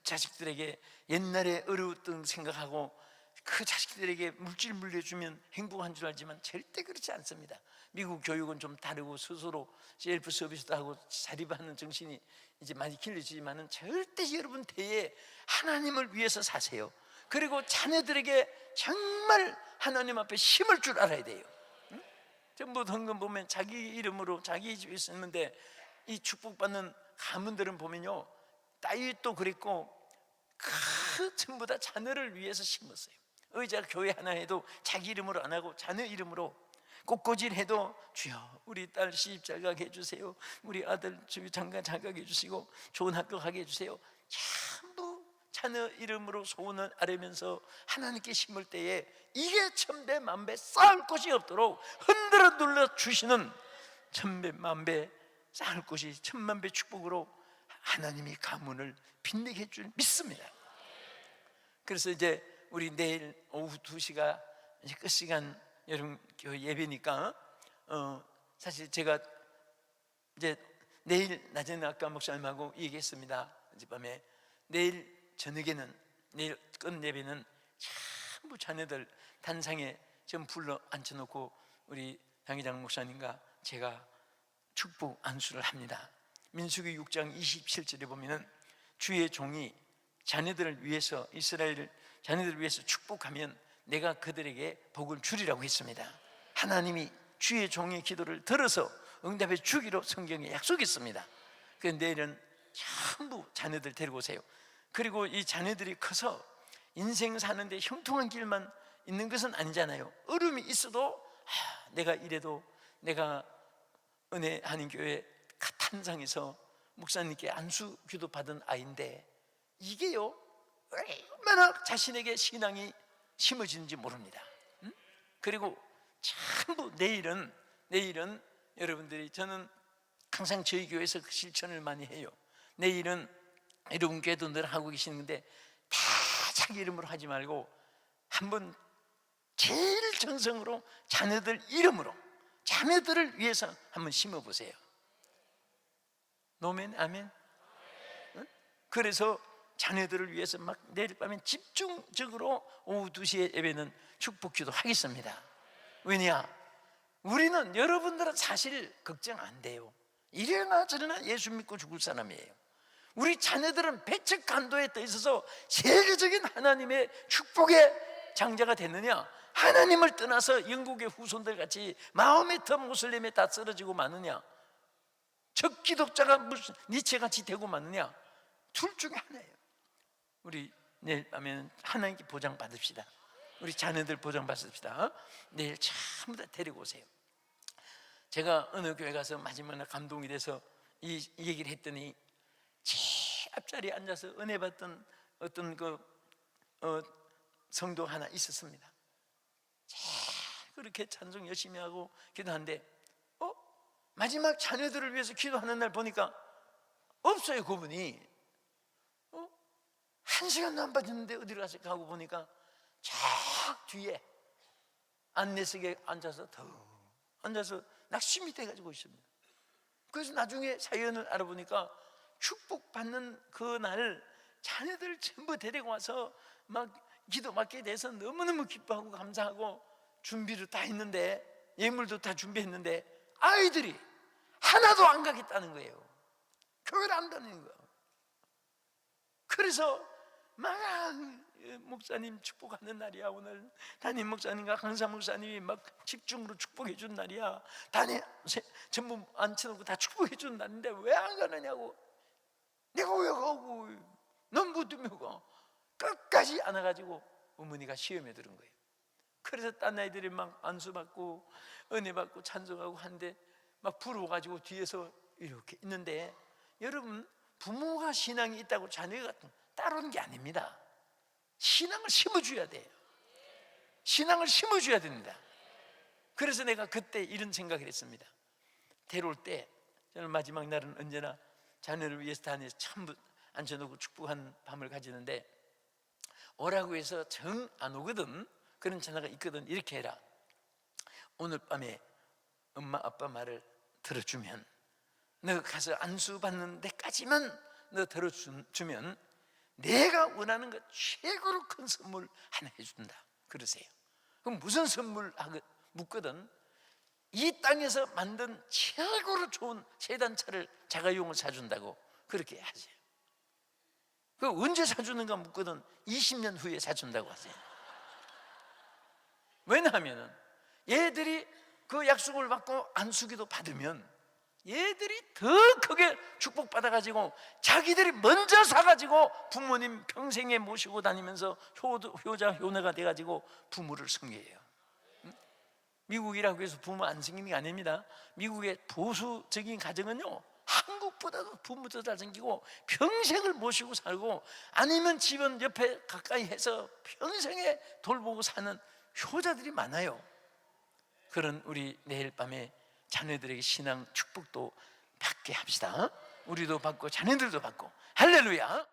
자식들에게 옛날에 어려웠던 생각하고 그 자식들에게 물질 물려주면 행복한 줄 알지만 절대 그렇지 않습니다. 미국 교육은 좀 다르고 스스로 셀프 서비스도 하고 자립하는 정신이 이제 많이 길러지지만은 절대 여러분 대에 하나님을 위해서 사세요. 그리고 자녀들에게 정말 하나님 앞에 심을 줄 알아야 돼요. 응? 전부 헌금 보면 자기 이름으로 자기 집에 있는데 이 축복받는 가문들은 보면요, 다윗도 그랬고 전부 다 자녀를 위해서 심었어요. 의자 교회 하나 해도 자기 이름으로 안 하고 자녀 이름으로, 꽃꽂이를 해도 주여 우리 딸 시집 잘 가게 해주세요, 우리 아들 장가 잘 가게 해주시고 좋은 학교 가게 해주세요, 전부 자녀 이름으로 소원을 아뢰면서 하나님께 심을 때에 이게 천배 만배 쌓을 곳이 없도록 흔들어 눌러 주시는 천배 만배 쌓을 곳이 천만배 축복으로 하나님이 가문을 빛내게 할 줄 믿습니다. 그래서 이제 우리 내일 오후 2시가 이제 끝 시간 여러분 교회 예배니까 사실 제가 이제 내일 낮에는 아까 목사님하고 얘기했습니다. 어젯밤에 내일 저녁에는, 내일 끝 예배는 전부 자녀들 단상에 좀 불러 앉혀놓고 우리 당회장 목사님과 제가 축복 안수를 합니다. 민수기 6장 27절에 보면은 주의 종이 자녀들을 위해서, 이스라엘 자녀들을 위해서 축복하면 내가 그들에게 복을 주리라고 했습니다. 하나님이 주의 종의 기도를 들어서 응답해 주기로 성경에 약속했습니다. 그래서 내일은 전부 자녀들 데리고 오세요. 그리고 이 자녀들이 커서 인생 사는데 형통한 길만 있는 것은 아니잖아요. 어려움이 있어도 내가 이래도 내가 은혜 한인교회 탄상에서 목사님께 안수 기도 받은 아이인데 이게요 얼마나 자신에게 신앙이 심어지는지 모릅니다. 그리고 전부 내일은 여러분들이, 저는 항상 저희 교회에서 그 실천을 많이 해요. 내일은 여러분 교회도 늘 하고 계시는데 다 자기 이름으로 하지 말고 한번 제일 정성으로 자녀들 이름으로, 자녀들을 위해서 한번 심어보세요. 노멘 아멘. 그래서 자녀들을 위해서 막 내일 밤에 집중적으로 오후 2시에 예배는 축복기도 하겠습니다. 왜냐? 우리는, 여러분들은 사실 걱정 안 돼요. 이래나 저래나 예수 믿고 죽을 사람이에요. 우리 자녀들은 배척 간도에 떠 있어서 세계적인 하나님의 축복의 장자가 됐느냐, 하나님을 떠나서 영국의 후손들 같이 마음에 더 모슬림에 다 쓰러지고 마느냐, 적기독자가 무슨 니체같이 되고 마느냐, 둘 중에 하나예요. 우리 내일 밤에는 하나님께 보장 받읍시다. 우리 자녀들 보장 받읍시다. 내일 전부 다 데리고 오세요. 제가 어느 교회 가서 마지막 날 감동이 돼서 이 얘기를 했더니 제 앞자리에 앉아서 은혜 받던 어떤 성도 하나 있었습니다. 그렇게 찬송 열심히 하고 기도하는데 마지막 자녀들을 위해서 기도하는 날 보니까 없어요. 그분이 1시간도 안 빠졌는데 어디로 갔을까 하고 보니까 저 뒤에 안내석에 앉아서 낙심이 돼가지고 있습니다. 그래서 나중에 사연을 알아보니까 축복받는 그날 자녀들 전부 데리고 와서 막 기도 받게 돼서 너무너무 기뻐하고 감사하고 준비를 다 했는데, 예물도 다 준비했는데 아이들이 하나도 안 가겠다는 거예요. 그걸 안다는 거예요. 그래서 막 목사님 축복하는 날이야. 오늘 담임 목사님과 강사 목사님이 막 집중으로 축복해 준 날이야. 전부 앉혀놓고 다 축복해 준 날인데 왜 안 가느냐고. 내가 왜 가고, 넌 못 두며 가. 끝까지 안 와가지고 어머니가 시험에 들은 거예요. 그래서 딴 아이들이 막 안수 받고 은혜 받고 찬송하고 하는데 막 부러워가지고 뒤에서 이렇게 있는데, 여러분, 부모가 신앙이 있다고 자녀가 따르는 게 아닙니다. 신앙을 심어줘야 돼요. 신앙을 심어줘야 됩니다. 그래서 내가 그때 이런 생각을 했습니다. 데려올 때 저는 마지막 날은 언제나 자녀를 위해서 다니면서 전부 앉혀놓고 축복한 밤을 가지는데, 오라고 해서 정 안 오거든. 그런 전화가 있거든. 이렇게 해라. 오늘 밤에 엄마 아빠 말을 들어주면, 너 가서 안수 받는 데까지만 너 들어주면 내가 원하는 것 최고로 큰 선물 하나 해준다. 그러세요. 그럼 무슨 선물 묻거든. 이 땅에서 만든 최고로 좋은 세단차를 자가용을 사준다고 그렇게 하세요. 그 언제 사주는가 묻거든. 20년 후에 사준다고 하세요. 왜냐하면 얘들이 그 약속을 받고 안수기도 받으면 얘들이 더 크게 축복받아가지고 자기들이 먼저 사가지고 부모님 평생에 모시고 다니면서 효자 효녀가 돼가지고 부모를 섬겨요. 미국이라고 해서 부모 안 섬기는 게 아닙니다. 미국의 보수적인 가정은요, 한국보다도 부모도 잘생기고 평생을 모시고 살고, 아니면 집은 옆에 가까이 해서 평생에 돌보고 사는 효자들이 많아요. 그런 우리 내일 밤에 자녀들에게 신앙 축복도 받게 합시다. 우리도 받고 자녀들도 받고. 할렐루야.